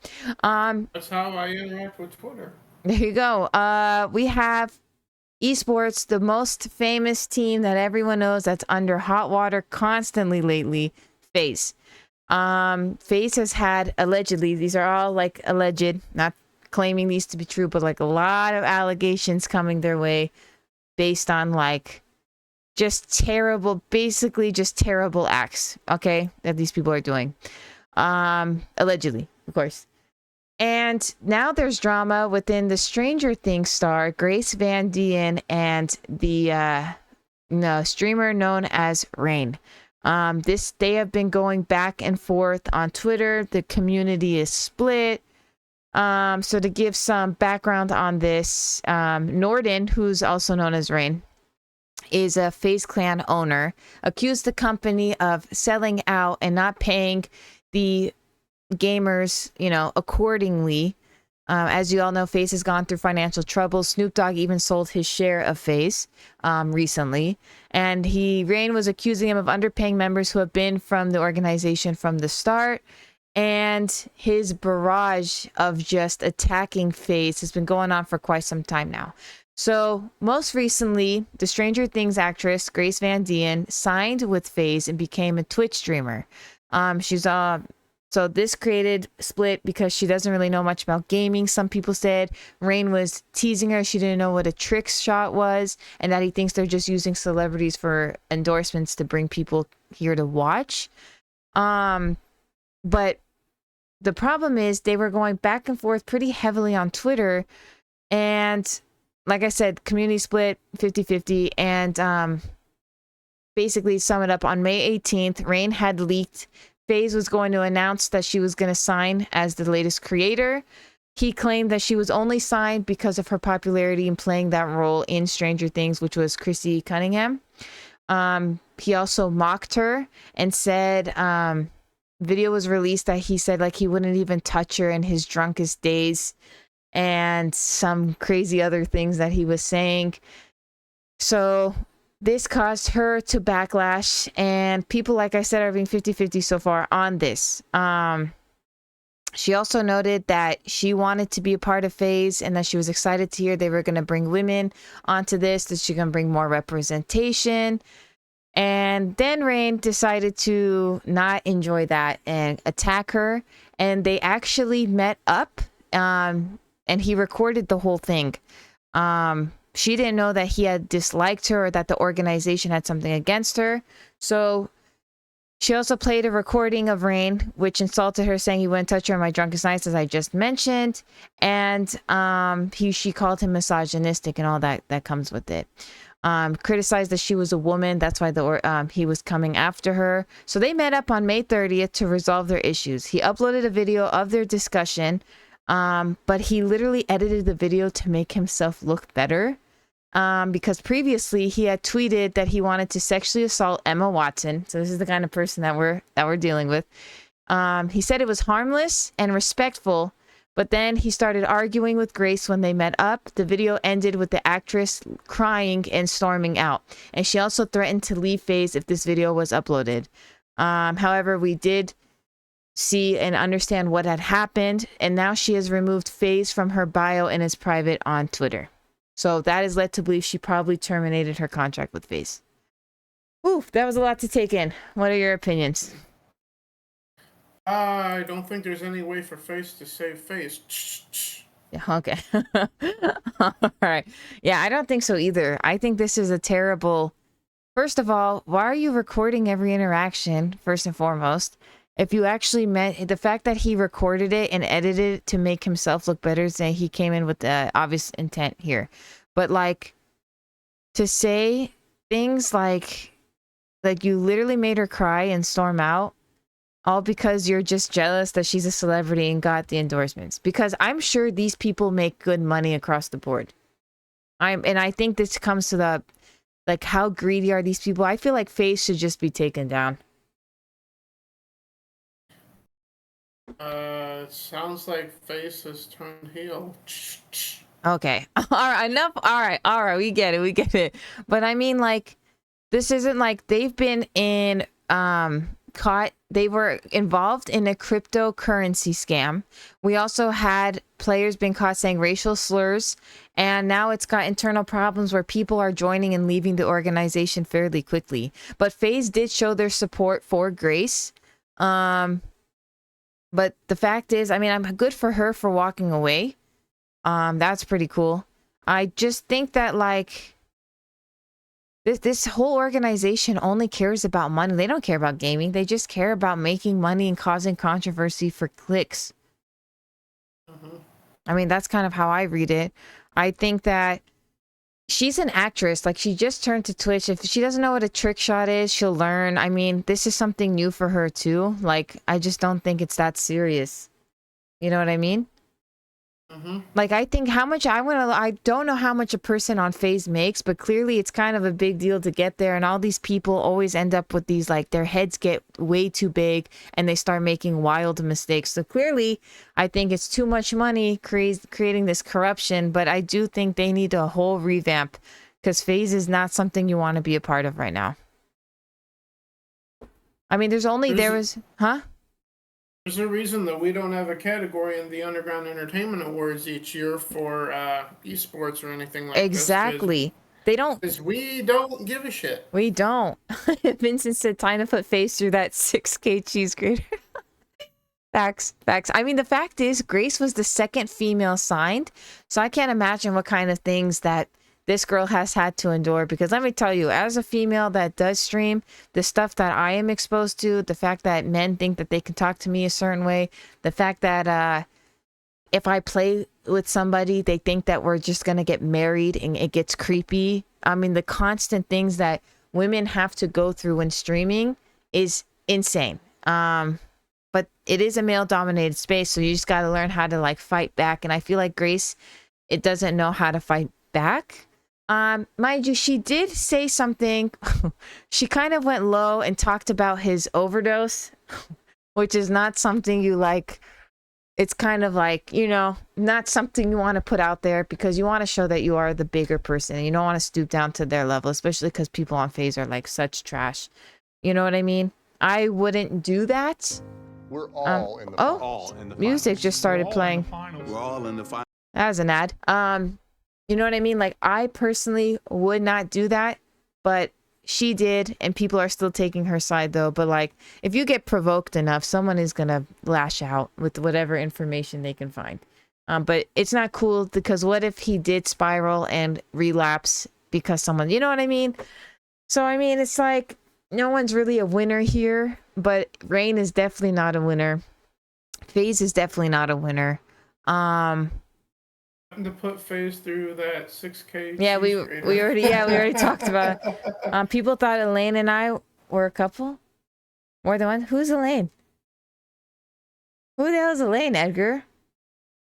That's how I interact with Twitter. There you go. We have esports, the most famous team that everyone knows that's under hot water constantly lately, FaZe. FaZe has had allegedly, these are all like alleged, not claiming these to be true, but like a lot of allegations coming their way based on like just terrible, basically just terrible acts, okay, that these people are doing. Allegedly, of course. And now there's drama within the Stranger Things star Grace Van Dien and the streamer known as Rain. They have been going back and forth on Twitter. The community is split. So to give some background on this, Norden, who's also known as Rain, is a FaZe Clan owner, accused the company of selling out and not paying the gamers, accordingly. As you all know, FaZe has gone through financial trouble. Snoop Dogg even sold his share of FaZe recently. And Rain was accusing him of underpaying members who have been from the organization from the start. And his barrage of just attacking FaZe has been going on for quite some time now. So most recently, the Stranger Things actress, Grace Van Dien, signed with FaZe and became a Twitch streamer. So this created split because she doesn't really know much about gaming. Some people said Rain was teasing her. She didn't know what a trick shot was and that he thinks they're just using celebrities for endorsements to bring people here to watch. But the problem is they were going back and forth pretty heavily on Twitter. And like I said, community split 50-50. And basically sum it up, on May 18th, Rain had leaked FaZe was going to announce that she was going to sign as the latest creator. He claimed that she was only signed because of her popularity in playing that role in Stranger Things, which was Chrissy Cunningham. He also mocked her and said, video was released that he said like he wouldn't even touch her in his drunkest days and some crazy other things that he was saying. So this caused her to backlash, and people, like I said, are being 50-50 so far on this. She also noted that she wanted to be a part of FaZe and that she was excited to hear they were going to bring women onto this, that she's going to bring more representation. And then Rain decided to not enjoy that and attack her. And they actually met up, and he recorded the whole thing. She didn't know that he had disliked her or that the organization had something against her. So she also played a recording of Rain, which insulted her, saying he wouldn't touch her on my drunkest nights, as I just mentioned. And she called him misogynistic and all that comes with it. Criticized that she was a woman. That's why he was coming after her. So they met up on May 30th to resolve their issues. He uploaded a video of their discussion, but he literally edited the video to make himself look better. Because previously he had tweeted that he wanted to sexually assault Emma Watson. So this is the kind of person that we're dealing with. He said it was harmless and respectful, but then he started arguing with Grace when they met up. The video ended with the actress crying and storming out. And she also threatened to leave FaZe if this video was uploaded. However, we did see and understand what had happened, and now she has removed FaZe from her bio and is private on Twitter. So that is led to believe she probably terminated her contract with FaZe. Oof, that was a lot to take in. What are your opinions? I don't think there's any way for FaZe to save FaZe. Yeah, okay. All right. Yeah, I don't think so either. I think this is a terrible... First of all, why are you recording every interaction, first and foremost? If you actually meant... The fact that he recorded it and edited it to make himself look better, saying he came in with the obvious intent here. But, like, to say things like you literally made her cry and storm out, all because you're just jealous that she's a celebrity and got the endorsements. Because I'm sure these people make good money across the board. And I think this comes to the, like, how greedy are these people? I feel like FaZe should just be taken down. Sounds like FaZe has turned heel. Okay. All right, enough. All right, we get it. But I mean, like, this isn't like they've been in they were involved in a cryptocurrency scam. We also had players being caught saying racial slurs, and now it's got internal problems where people are joining and leaving the organization fairly quickly. But FaZe did show their support for Grace. But the fact is, I mean, I'm good for her for walking away. That's pretty cool. I just think that, like, this whole organization only cares about money. They don't care about gaming. They just care about making money and causing controversy for clicks. I mean, that's kind of how I read it. I think that she's an actress. Like, she just turned to Twitch. If she doesn't know what a trick shot is, she'll learn. I mean, this is something new for her too. Like, I just don't think it's that serious. You know what I mean? Like, I think I don't know how much a person on FaZe makes, but clearly it's kind of a big deal to get there. And all these people always end up with these, like, their heads get way too big and they start making wild mistakes. So clearly, I think it's too much money creating this corruption. But I do think they need a whole revamp, because FaZe is not something you want to be a part of right now. I mean, there's a reason that we don't have a category in the Underground Entertainment Awards each year for esports or anything like exactly. They don't. Because we don't give a shit. We don't. Vincent said time to put FaZe through that 6K cheese grater. Facts. I mean, the fact is, Grace was the second female signed, so I can't imagine what kind of things that this girl has had to endure. Because let me tell you, as a female that does stream, the stuff that I am exposed to, the fact that men think that they can talk to me a certain way, the fact that if I play with somebody, they think that we're just gonna get married and it gets creepy. I mean, the constant things that women have to go through when streaming is insane. But it is a male-dominated space, so you just gotta learn how to, like, fight back. And I feel like Grace, it doesn't know how to fight back. Mind you, she did say something. She kind of went low and talked about his overdose, which is not something you like. It's kind of like, you know, not something you want to put out there, because you want to show that you are the bigger person. You don't want to stoop down to their level, especially because people on FaZe are like such trash. You know what I mean? I wouldn't do that. We're all in the music just started playing. We're all in the final. That was an ad. You know what I mean? Like, I personally would not do that, but she did, and people are still taking her side, though. But, like, if you get provoked enough, someone is going to lash out with whatever information they can find. But it's not cool, because what if he did spiral and relapse because someone, you know what I mean? So, I mean, it's like, no one's really a winner here, but Rain is definitely not a winner. FaZe is definitely not a winner. To put FaZe through that 6K. Yeah, we already talked about it. People thought Elaine and I were a couple. More than one. Who's Elaine? Who the hell is Elaine, Edgar?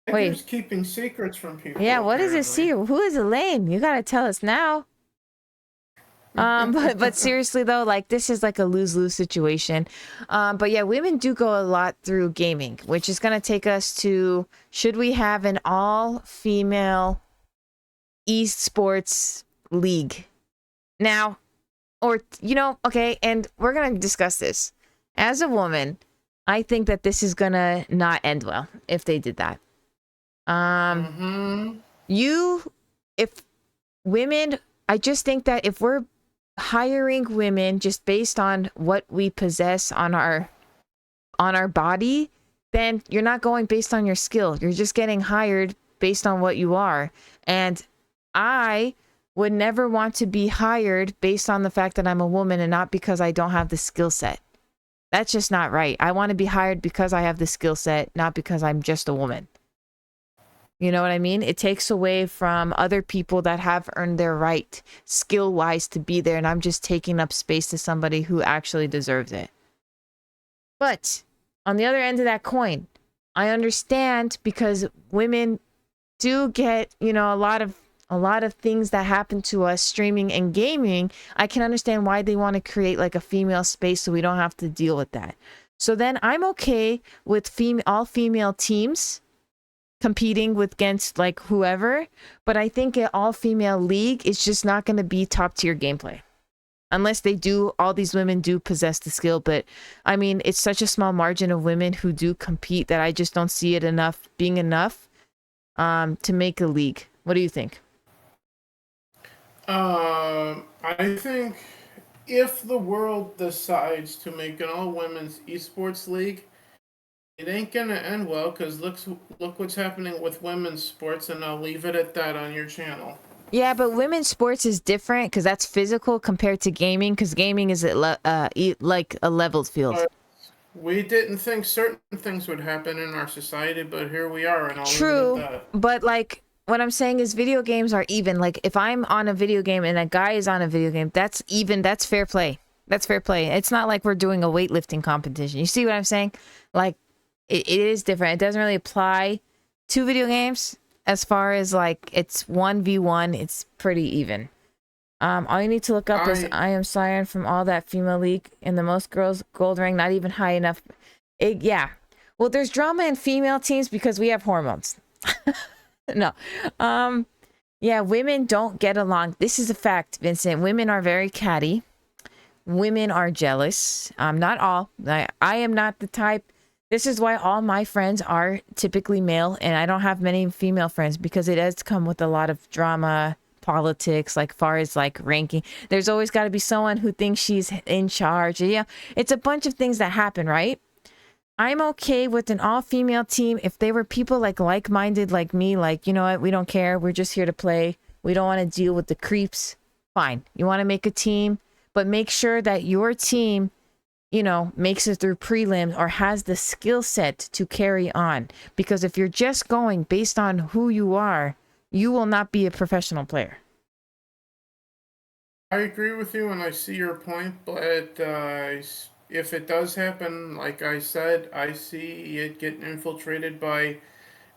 Edgar's keeping secrets from people. Yeah, what is this secret? Who is Elaine? You gotta tell us now. But seriously though, like this is like a lose-lose situation. But yeah, women do go a lot through gaming, which is going to take us to, should we have an all-female esports league now? Or, okay, and we're going to discuss this. As a woman, I think that this is going to not end well if they did that. If women, I just think that if we're hiring women just based on what we possess on our body, then you're not going based on your skill. You're just getting hired based on what you are. And I would never want to be hired based on the fact that I'm a woman and not because I don't have the skill set. That's just not right. I want to be hired because I have the skill set, not because I'm just a woman. You know what I mean? It takes away from other people that have earned their right skill-wise to be there, and I'm just taking up space to somebody who actually deserves it. But on the other end of that coin, I understand because women do get, a lot of things that happen to us streaming and gaming. I can understand why they want to create like a female space so we don't have to deal with that. So then I'm okay with all female teams competing against like whoever, but I think an all-female league is just not going to be top-tier gameplay unless all these women do possess the skill. But I mean, it's such a small margin of women who do compete that I just don't see it being enough to make a league. What do you think? I think if the world decides to make an all-women's esports league, it ain't gonna end well, because look what's happening with women's sports, and I'll leave it at that on your channel. Yeah, but women's sports is different because that's physical compared to gaming, because gaming is like a leveled field. But we didn't think certain things would happen in our society, but here we are, and I'll leave it at that. But like what I'm saying is video games are even. Like if I'm on a video game and a guy is on a video game, that's even. That's fair play. That's fair play. It's not like we're doing a weightlifting competition. You see what I'm saying? Like it is different. It doesn't really apply to video games as far as like it's 1v1. It's pretty even. All you need to look up is I am Siren from all that female league and the most girls gold rank, not even high enough. Yeah. Well, there's drama in female teams because we have hormones. No. Yeah, women don't get along. This is a fact, Vincent. Women are very catty. Women are jealous. Not all. I am not the type. This is why all my friends are typically male, and I don't have many female friends because it does come with a lot of drama, politics, like far as like ranking. There's always got to be someone who thinks she's in charge. Yeah, it's a bunch of things that happen, right? I'm okay with an all-female team if they were people like-minded like me, like, you know what, we don't care. We're just here to play. We don't want to deal with the creeps. Fine. You want to make a team, but make sure that your team, makes it through prelims or has the skill set to carry on. Because if you're just going based on who you are, you will not be a professional player. I agree with you, and I see your point, but if it does happen, like I said, I see it getting infiltrated by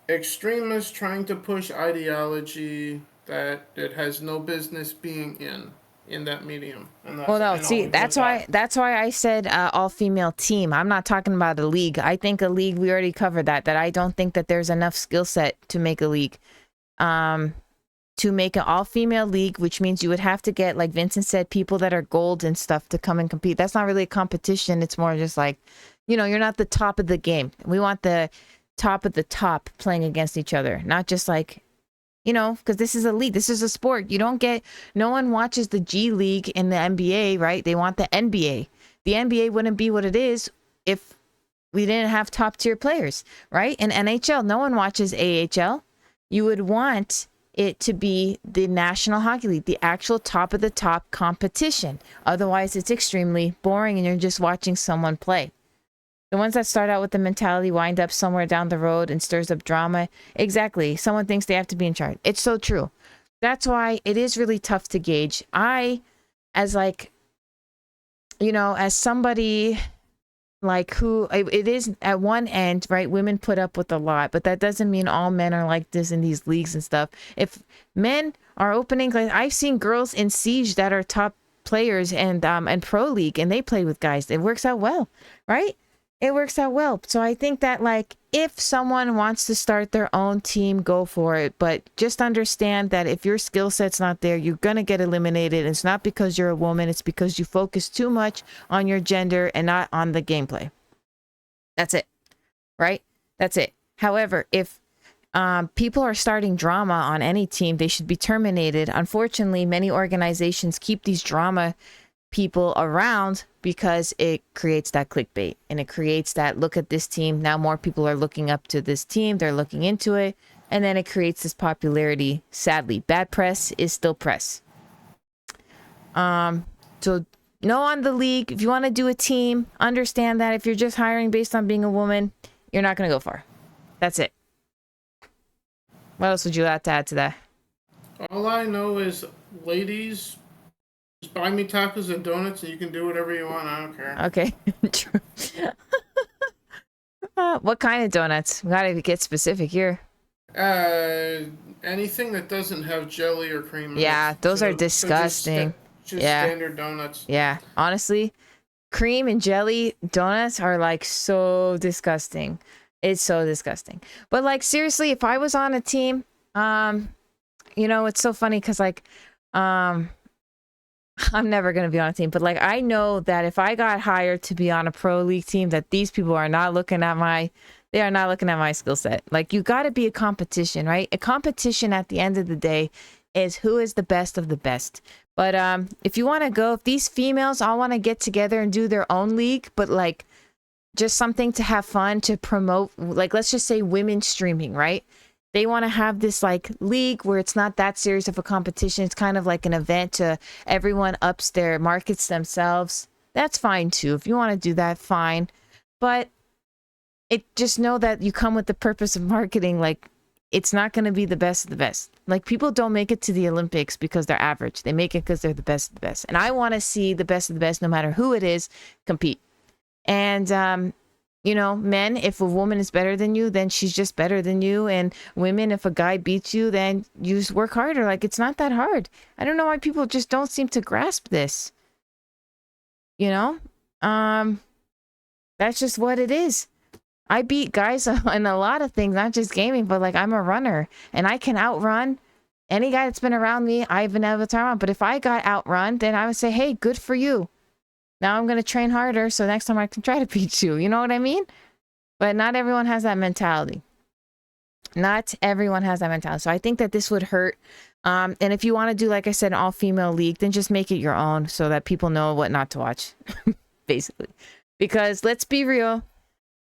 extremists trying to push ideology that it has no business being in that medium. And well, no, see, that's why I said all-female team. I'm not talking about a league. I think a league, we already covered that I don't think that there's enough skill set to make a league. To make an all-female league, which means you would have to get, like Vincent said, people that are gold and stuff to come and compete. That's not really a competition. It's more just like, you're not the top of the game. We want the top of the top playing against each other, not just like, because this is a league. This is a sport. No one watches the G League in the NBA, right? They want the NBA. The NBA wouldn't be what it is if we didn't have top-tier players, right? In NHL, no one watches AHL. You would want it to be the National Hockey League, the actual top of the top competition. Otherwise, it's extremely boring and you're just watching someone play. The ones that start out with the mentality wind up somewhere down the road and stirs up drama. Exactly. Someone thinks they have to be in charge. It's so true. That's why it is really tough to gauge. As somebody like who it is at one end, right? Women put up with a lot, but that doesn't mean all men are like this in these leagues and stuff. If men are opening, like I've seen girls in Siege that are top players and pro league, and they play with guys. It works out well, right? It works out well. So I think that, like, if someone wants to start their own team, go for it. But just understand that if your skill set's not there, you're going to get eliminated. It's not because you're a woman. It's because you focus too much on your gender and not on the gameplay. That's it. Right? That's it. However, if people are starting drama on any team, they should be terminated. Unfortunately, many organizations keep these drama people around because it creates that clickbait, and it creates that, look at this team. Now more people are looking up to this team. They're looking into it. And then it creates this popularity. Sadly, bad press is still press. So no on the league. If you want to do a team, understand that if you're just hiring based on being a woman, you're not going to go far. That's it. What else would you like to add to that? All I know is, ladies, just buy me tacos and donuts, and you can do whatever you want. I don't care. Okay. True. What kind of donuts? We gotta get specific here. Anything that doesn't have jelly or cream in it. Yeah, those are disgusting. Just Yeah. standard donuts. Yeah, honestly, cream and jelly donuts are like so disgusting. It's so disgusting. But like, seriously, if I was on a team, you know, it's so funny because like, I'm never going to be on a team, but like, I know that if I got hired to be on a pro league team, that these people are not looking at my skill set. Like, you got to be a competition, right? A competition at the end of the day is who is the best of the best. But if you want to go, if these females all want to get together and do their own league, but like just something to have fun, to promote, like, let's just say women streaming, right? They want to have this like league where it's not that serious of a competition. It's kind of like an event to everyone ups their markets themselves. That's fine too. If you want to do that, fine. But just know that you come with the purpose of marketing. Like, it's not going to be the best of the best. Like, people don't make it to the Olympics because they're average. They make it because they're the best of the best. And I want to see the best of the best, no matter who it is, compete. And, you know, men, if a woman is better than you, then she's just better than you. And women, if a guy beats you, then you just work harder. Like, it's not that hard. I don't know why people just don't seem to grasp this. You know? That's just what it is. I beat guys in a lot of things, not just gaming, but like, I'm a runner and I can outrun any guy that's been around me. I've been able to outrun. But if I got outrun, then I would say, hey, good for you. Now I'm going to train harder so next time I can try to beat you. You know what I mean? But not everyone has that mentality. Not everyone has that mentality. So I think that this would hurt. And if you want to do, like I said, an all-female league, then just make it your own so that people know what not to watch, basically. Because let's be real.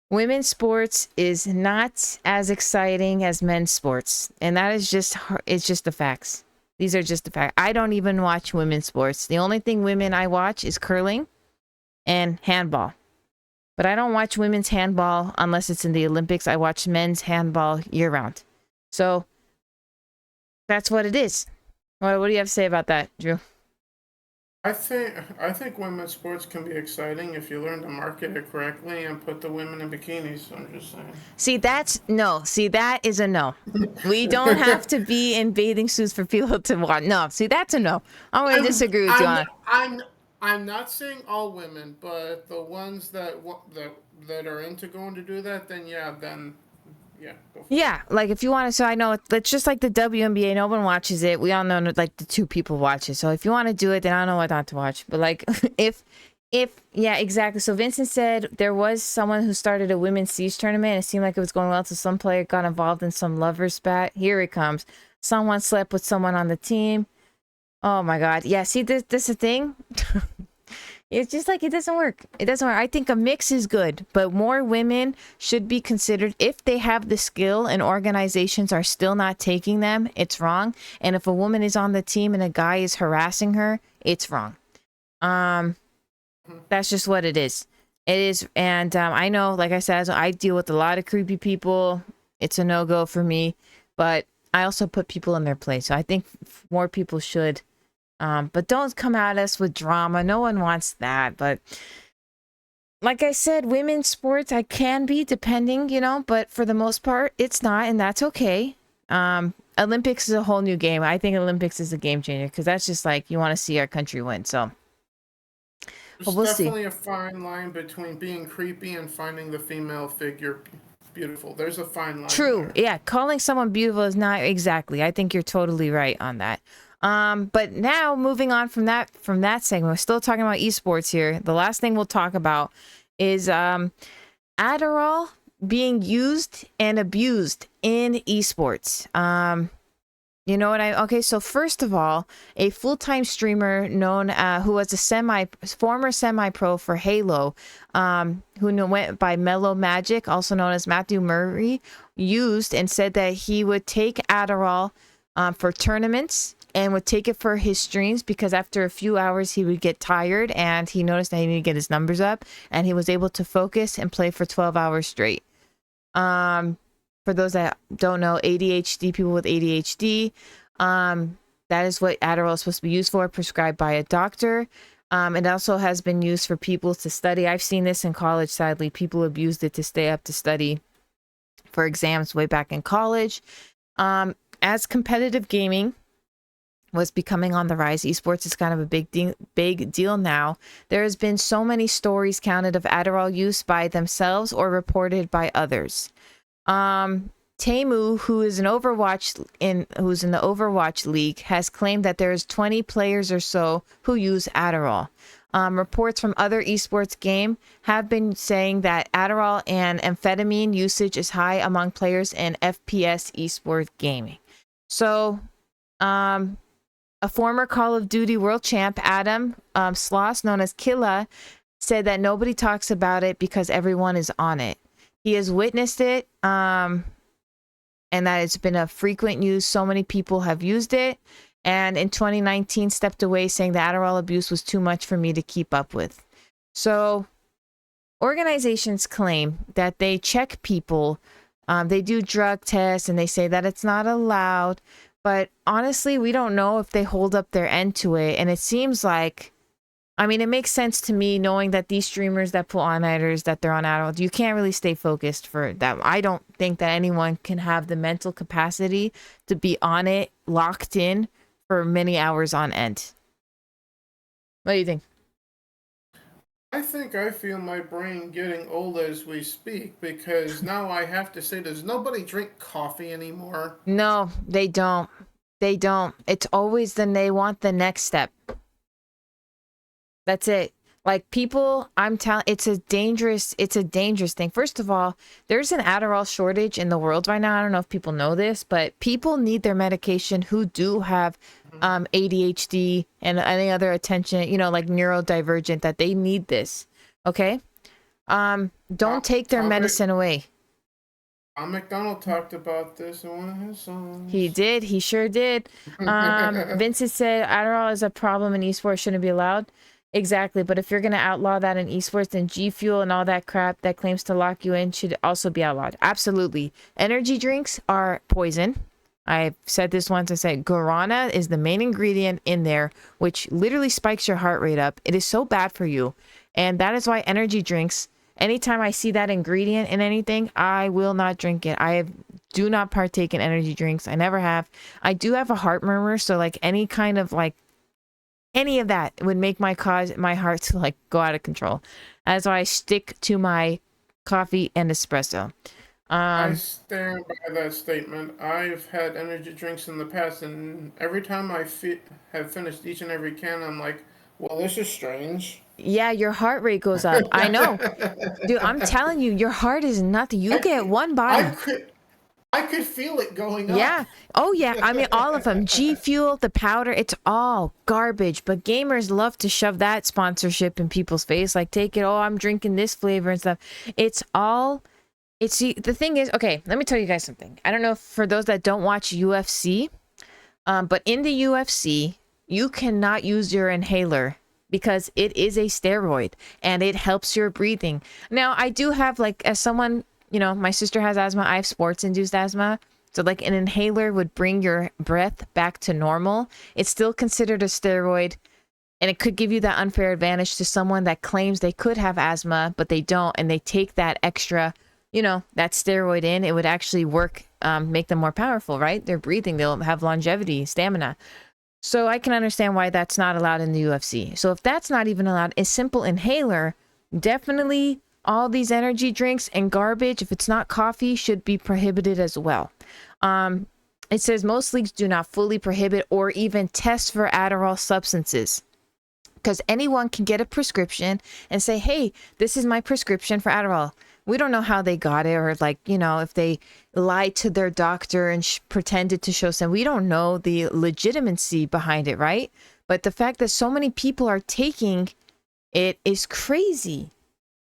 Women's sports is not as exciting as men's sports. And that is just, it's just the facts. These are just the facts. I don't even watch women's sports. The only thing women I watch is curling and handball. But I don't watch women's handball unless it's in the Olympics. I watch men's handball year round. So that's what it is. What do you have to say about that, Drew? I think women's sports can be exciting if you learn to market it correctly and put the women in bikinis. I'm just saying. See, that is a no. We don't have to be in bathing suits for people to watch. No, see, that's a no. I'm going to disagree with you on it. I'm not saying all women, but the ones that are into going to do that, then yeah. Go for Yeah, like if you want to, so I know it's just like the WNBA, no one watches it. We all know like the two people watch it. So if you want to do it, then I don't know what not to watch. But like if yeah, exactly. So Vincent said there was someone who started a women's siege tournament. It seemed like it was going well. So some player got involved in some lover spat. Here it comes. Someone slept with someone on the team. Oh my God. Yeah, see, this is a thing. It's just like, it doesn't work. It doesn't work. I think a mix is good, but more women should be considered if they have the skill and organizations are still not taking them. It's wrong. And if a woman is on the team and a guy is harassing her, it's wrong. That's just what it is. It is. And I know, like I said, I deal with a lot of creepy people. It's a no-go for me, but I also put people in their place. So I think more people should. But don't come at us with drama. No one wants that. But like I said, women's sports, I can be depending, you know, but for the most part, it's not, and that's okay. Olympics is a whole new game. I think Olympics is a game changer because that's just like, you want to see our country win. So But There's we'll see. definitely a fine line between being creepy and finding the female figure beautiful. There's a fine line True. there. Yeah, calling someone beautiful is not exactly. I think you're totally right on that. But now moving on from that segment, we're still talking about esports here. The last thing we'll talk about is Adderall being used and abused in esports. You know what okay, so first of all, a full-time streamer known who was a former semi-pro for Halo, went by Mellow Magic, also known as Matthew Murray, used and said that he would take Adderall for tournaments and would take it for his streams because after a few hours he would get tired and he noticed that he needed to get his numbers up and he was able to focus and play for 12 hours straight. For those that don't know, ADHD, people with ADHD, that is what Adderall is supposed to be used for, prescribed by a doctor. It also has been used for people to study. I've seen this in college, sadly. People abused it to stay up to study for exams way back in college. As competitive gaming was becoming on the rise, esports is kind of a big deal now. There has been so many stories counted of Adderall use by themselves or reported by others. Temu, who's in the Overwatch League, has claimed that there's 20 players or so who use Adderall. Reports from other esports game have been saying that Adderall and amphetamine usage is high among players in FPS esports gaming. So, a former Call of Duty world champ, Adam Sloss, known as Killa, said that nobody talks about it because everyone is on it. He has witnessed it, and that it's been a frequent use. So many people have used it, and in 2019 stepped away saying the Adderall abuse was too much for me to keep up with. So organizations claim that they check people, they do drug tests, and they say that it's not allowed. But honestly, we don't know if they hold up their end to it. And it seems like, I mean, it makes sense to me knowing that these streamers that pull all-nighters, that they're on Adderall, you can't really stay focused for that. I don't think that anyone can have the mental capacity to be on it, locked in for many hours on end. What do you think? I feel my brain getting old as we speak because now I have to say, does nobody drink coffee anymore? No, they don't. They don't. It's always then they want the next step. That's it. Like people, I'm telling, it's a dangerous thing. First of all, there's an Adderall shortage in the world right now. I don't know if people know this, but people need their medication who do have ADHD and any other attention, like neurodivergent, that they need this. Okay? Don't take their medicine away. McDonald talked about this in one of his songs. He did. He sure did. Vincent said Adderall is a problem in esports, shouldn't be allowed. Exactly, but if you're going to outlaw that in esports, then G Fuel and all that crap that claims to lock you in should also be outlawed. Absolutely. Energy drinks are poison. I've said this once. I said guarana is the main ingredient in there, which literally spikes your heart rate up. It is so bad for you. And that is why energy drinks, anytime I see that ingredient in anything, I will not drink it. Do not partake in energy drinks. I never have. I do have a heart murmur, so like any kind of any of that would make my heart to go out of control. That's why I stick to my coffee and espresso. I stand by that statement. I've had energy drinks in the past, and every time I have finished each and every can, I'm like, well, this is strange. Yeah, your heart rate goes up. I know. Dude, I'm telling you, your heart is nothing. You get one body. I could feel it going up. Yeah. Oh, yeah. I mean, all of them. G Fuel, the powder, it's all garbage. But gamers love to shove that sponsorship in people's face. Like, take it, I'm drinking this flavor and stuff. The thing is, okay, let me tell you guys something. I don't know if for those that don't watch UFC, but in the UFC, you cannot use your inhaler because it is a steroid and it helps your breathing. Now, I do have, as someone, my sister has asthma, I have sports-induced asthma. So, an inhaler would bring your breath back to normal. It's still considered a steroid, and it could give you that unfair advantage to someone that claims they could have asthma, but they don't, and they take that extra, that steroid in. It would actually work, make them more powerful, right? They're breathing. They'll have longevity, stamina. So I can understand why that's not allowed in the UFC. So if that's not even allowed, a simple inhaler, definitely all these energy drinks and garbage, if it's not coffee, should be prohibited as well. It says most leagues do not fully prohibit or even test for Adderall substances, because anyone can get a prescription and say, hey, this is my prescription for Adderall. We don't know how they got it, or like, you know, if they lied to their doctor and pretended to show some. We don't know the legitimacy behind it, right? But the fact that so many people are taking it is crazy.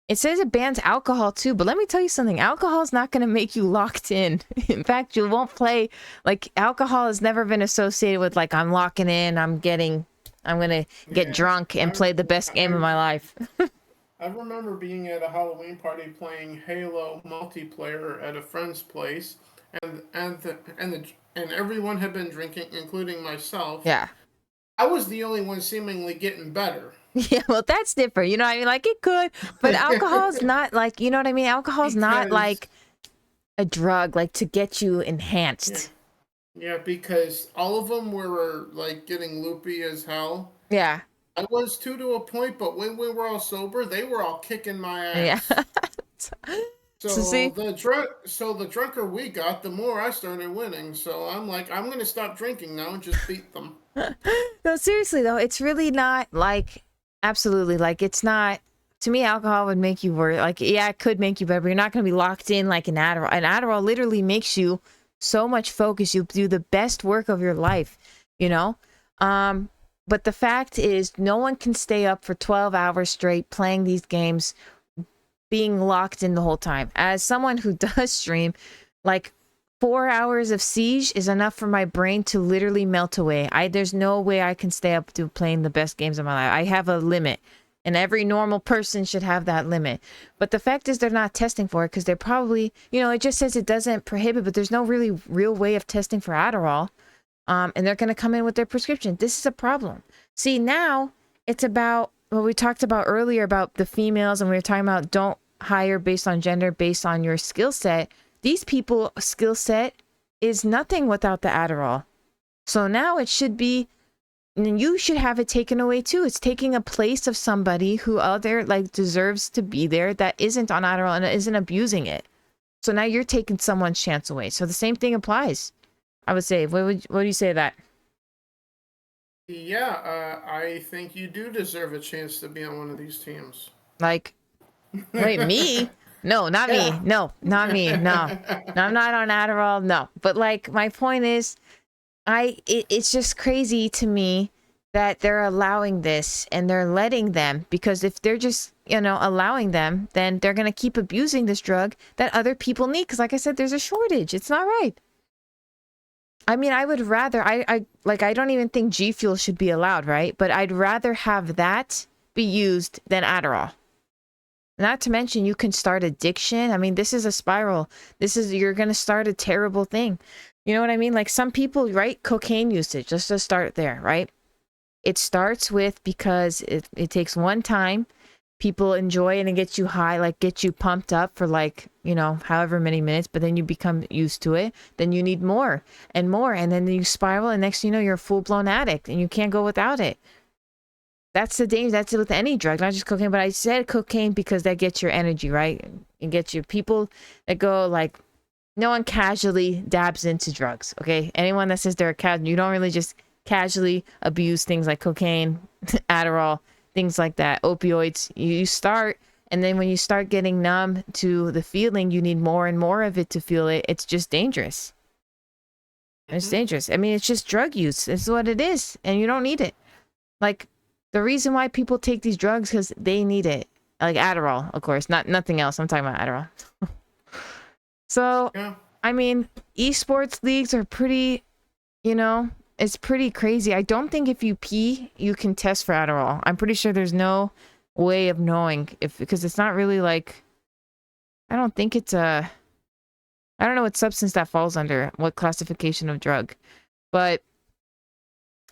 It says it bans alcohol too, but let me tell you something. Alcohol is not going to make you locked in. In fact, you won't play. Like, alcohol has never been associated with like, I'm locking in, I'm going to get drunk and play the best game of my life. I remember being at a Halloween party playing Halo multiplayer at a friend's place, and everyone had been drinking, including myself. Yeah. I was the only one seemingly getting better. Yeah, well, that's different. You know what I mean? Like, it could, but alcohol's not like, you know what I mean? Alcohol's not like a drug, like to get you enhanced. Yeah, because all of them were like getting loopy as hell. Yeah. I was too, to a point, but when we were all sober, they were all kicking my ass. Yeah. So see? the drunker we got, the more I started winning. So I'm like, I'm gonna stop drinking now and just beat them. No, seriously though, it's really not like, absolutely, like, it's not. To me, alcohol would make you worse. Like, yeah, it could make you better, but you're not going to be locked in like an Adderall. An Adderall literally makes you so much focus. You do the best work of your life, you know? But the fact is, no one can stay up for 12 hours straight playing these games, being locked in the whole time. As someone who does stream, like, 4 hours of Siege is enough for my brain to literally melt away. There's no way I can stay up to playing the best games of my life. I have a limit. And every normal person should have that limit. But the fact is, they're not testing for it because they're probably, you know, it just says it doesn't prohibit, but there's no really real way of testing for Adderall. And they're going to come in with their prescription. This is a problem. See, now it's about what we talked about earlier about the females, and we were talking about don't hire based on gender, based on your skill set. These people skill set is nothing without the Adderall. So now it should be, and you should have it taken away too. It's taking a place of somebody who other like deserves to be there that isn't on Adderall and isn't abusing it. So now you're taking someone's chance away. So the same thing applies. I would say, what do you say to that? Yeah, I think you do deserve a chance to be on one of these teams. Like, wait, me? No, not me. No, not me. No, I'm not on Adderall. No, but like my point is, it's just crazy to me that they're allowing this and they're letting them, because if they're just, you know, allowing them, then they're going to keep abusing this drug that other people need. Because like I said, there's a shortage. It's not right. I mean, I would rather, I don't even think G Fuel should be allowed, right? But I'd rather have that be used than Adderall. Not to mention, you can start addiction. I mean, this is a spiral. You're going to start a terrible thing. You know what I mean? Like some people, right? Cocaine usage, just to start there, right? It starts with, because it takes one time, people enjoy it and it gets you high, like get you pumped up for like, you know, however many minutes, but then you become used to it. Then you need more and more. And then you spiral, and next thing you know, you're a full-blown addict and you can't go without it. That's the danger. That's it with any drug, not just cocaine. But I said cocaine because that gets your energy, right? It gets you. People that go like, no one casually dabs into drugs, okay? Anyone that says they're a casual, you don't really just casually abuse things like cocaine, Adderall, things like that, opioids. You start, and then when you start getting numb to the feeling, you need more and more of it to feel it. It's just dangerous. It's dangerous. I mean, it's just drug use. It's what it is, and you don't need it. Like, the reason why people take these drugs because they need it. Like Adderall, of course, nothing else. I'm talking about Adderall. So, yeah. I mean, esports leagues are pretty, you know, it's pretty crazy. I don't think if you pee, you can test for Adderall. I'm pretty sure there's no way of knowing because it's not really like, I don't think it's I don't know what substance that falls under, what classification of drug, but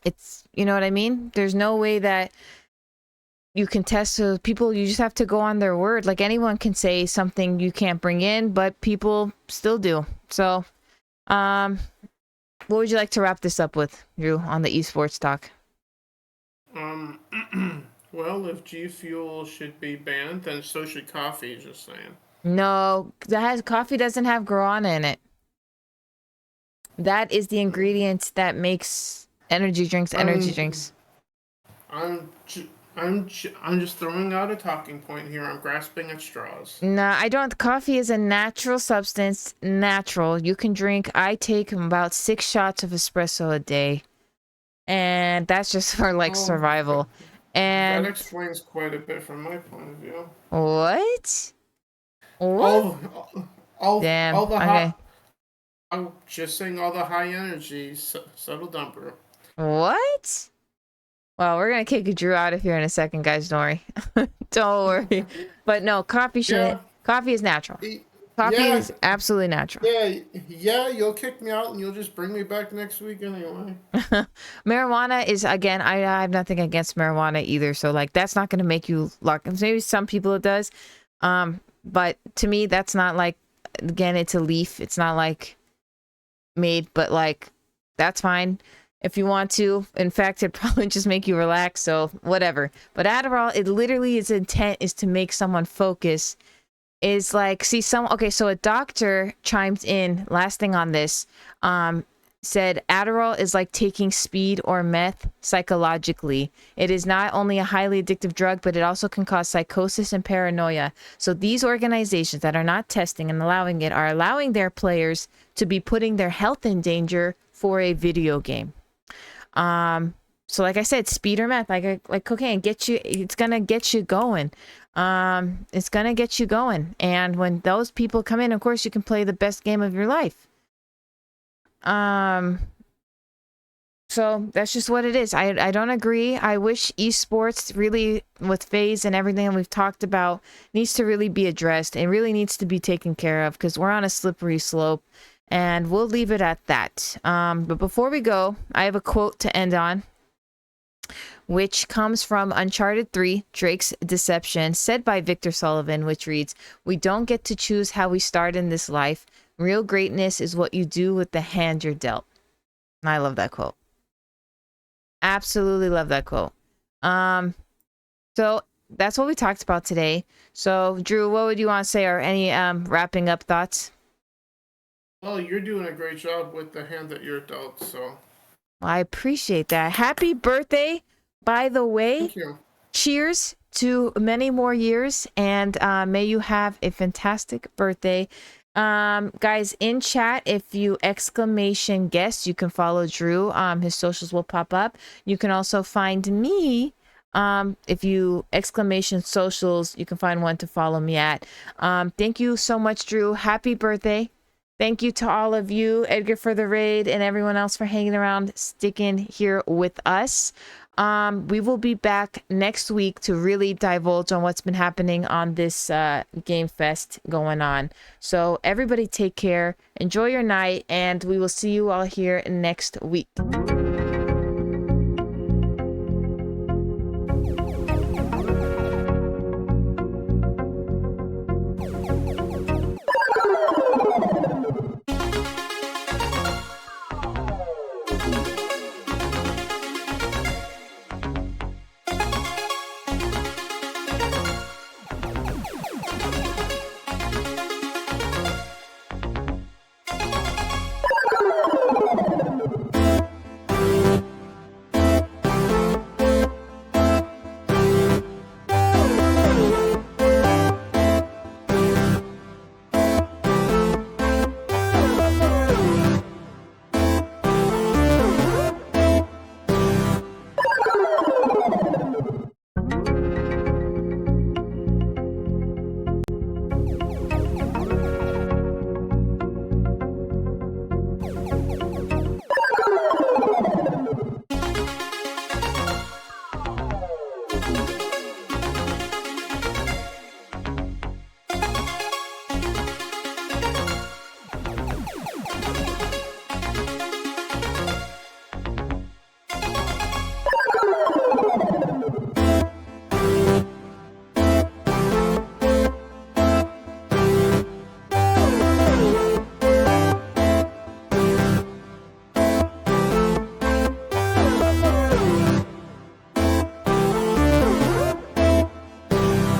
it's, you know what I mean? There's no way that you can test. So people, you just have to go on their word. Like anyone can say something you can't bring in, but people still do. So, what would you like to wrap this up with, Drew, on the esports talk? Well, if G Fuel should be banned, then so should coffee, just saying. No, coffee doesn't have guarana in it. That is the ingredient that makes energy drinks energy drinks. I'm just throwing out a talking point here. I'm grasping at straws. Nah, I don't. Coffee is a natural substance. Natural. You can drink. I take about 6 shots of espresso a day. And that's just for like survival. And that explains quite a bit from my point of view. What? What? Damn. All the Okay. I'm just saying all the high energy. Settle down, bro. What? Well, we're gonna kick Drew out of here in a second, guys. Don't worry. Don't worry. But no, coffee shit. Coffee is natural. Coffee is absolutely natural. Yeah, you'll kick me out and you'll just bring me back next week anyway. Marijuana is, again, I have nothing against marijuana either. So like, that's not gonna make you lock. Maybe some people it does. But to me, that's not like, again, it's a leaf. It's not like made, but like, that's fine if you want to. In fact, it'd probably just make you relax, so whatever. But Adderall, it literally, its intent is to make someone focus. Is like, see, okay, so a doctor chimed in, last thing on this, said Adderall is like taking speed or meth psychologically. It is not only a highly addictive drug, but it also can cause psychosis and paranoia. So these organizations that are not testing and allowing it are allowing their players to be putting their health in danger for a video game. So like I said, speed or meth, like cocaine, it's gonna get you going. It's gonna get you going. And when those people come in, of course, you can play the best game of your life. So that's just what it is. I don't agree. I wish esports really, with FaZe and everything we've talked about, needs to really be addressed. It really needs to be taken care of because we're on a slippery slope, and we'll leave it at that. But before we go, I have a quote to end on, which comes from Uncharted 3, Drake's Deception, said by Victor Sullivan, which reads, "We don't get to choose how we start in this life. Real greatness is what you do with the hand you're dealt." And I love that quote. Absolutely love that quote. So that's what we talked about today. So Drew, what would you want to say, or any wrapping up thoughts? Well, you're doing a great job with the hand that you're dealt, so. I appreciate that. Happy birthday, by the way. Thank you. Cheers to many more years, and may you have a fantastic birthday. Guys, in chat, if you exclamation guest, you can follow Drew. His socials will pop up. You can also find me. If you exclamation socials, you can find one to follow me at. Thank you so much, Drew. Happy birthday. Thank you to all of you, Edgar for the raid, and everyone else for hanging around, sticking here with us. We will be back next week to really divulge on what's been happening on this Game Fest going on. So everybody take care, enjoy your night, and we will see you all here next week.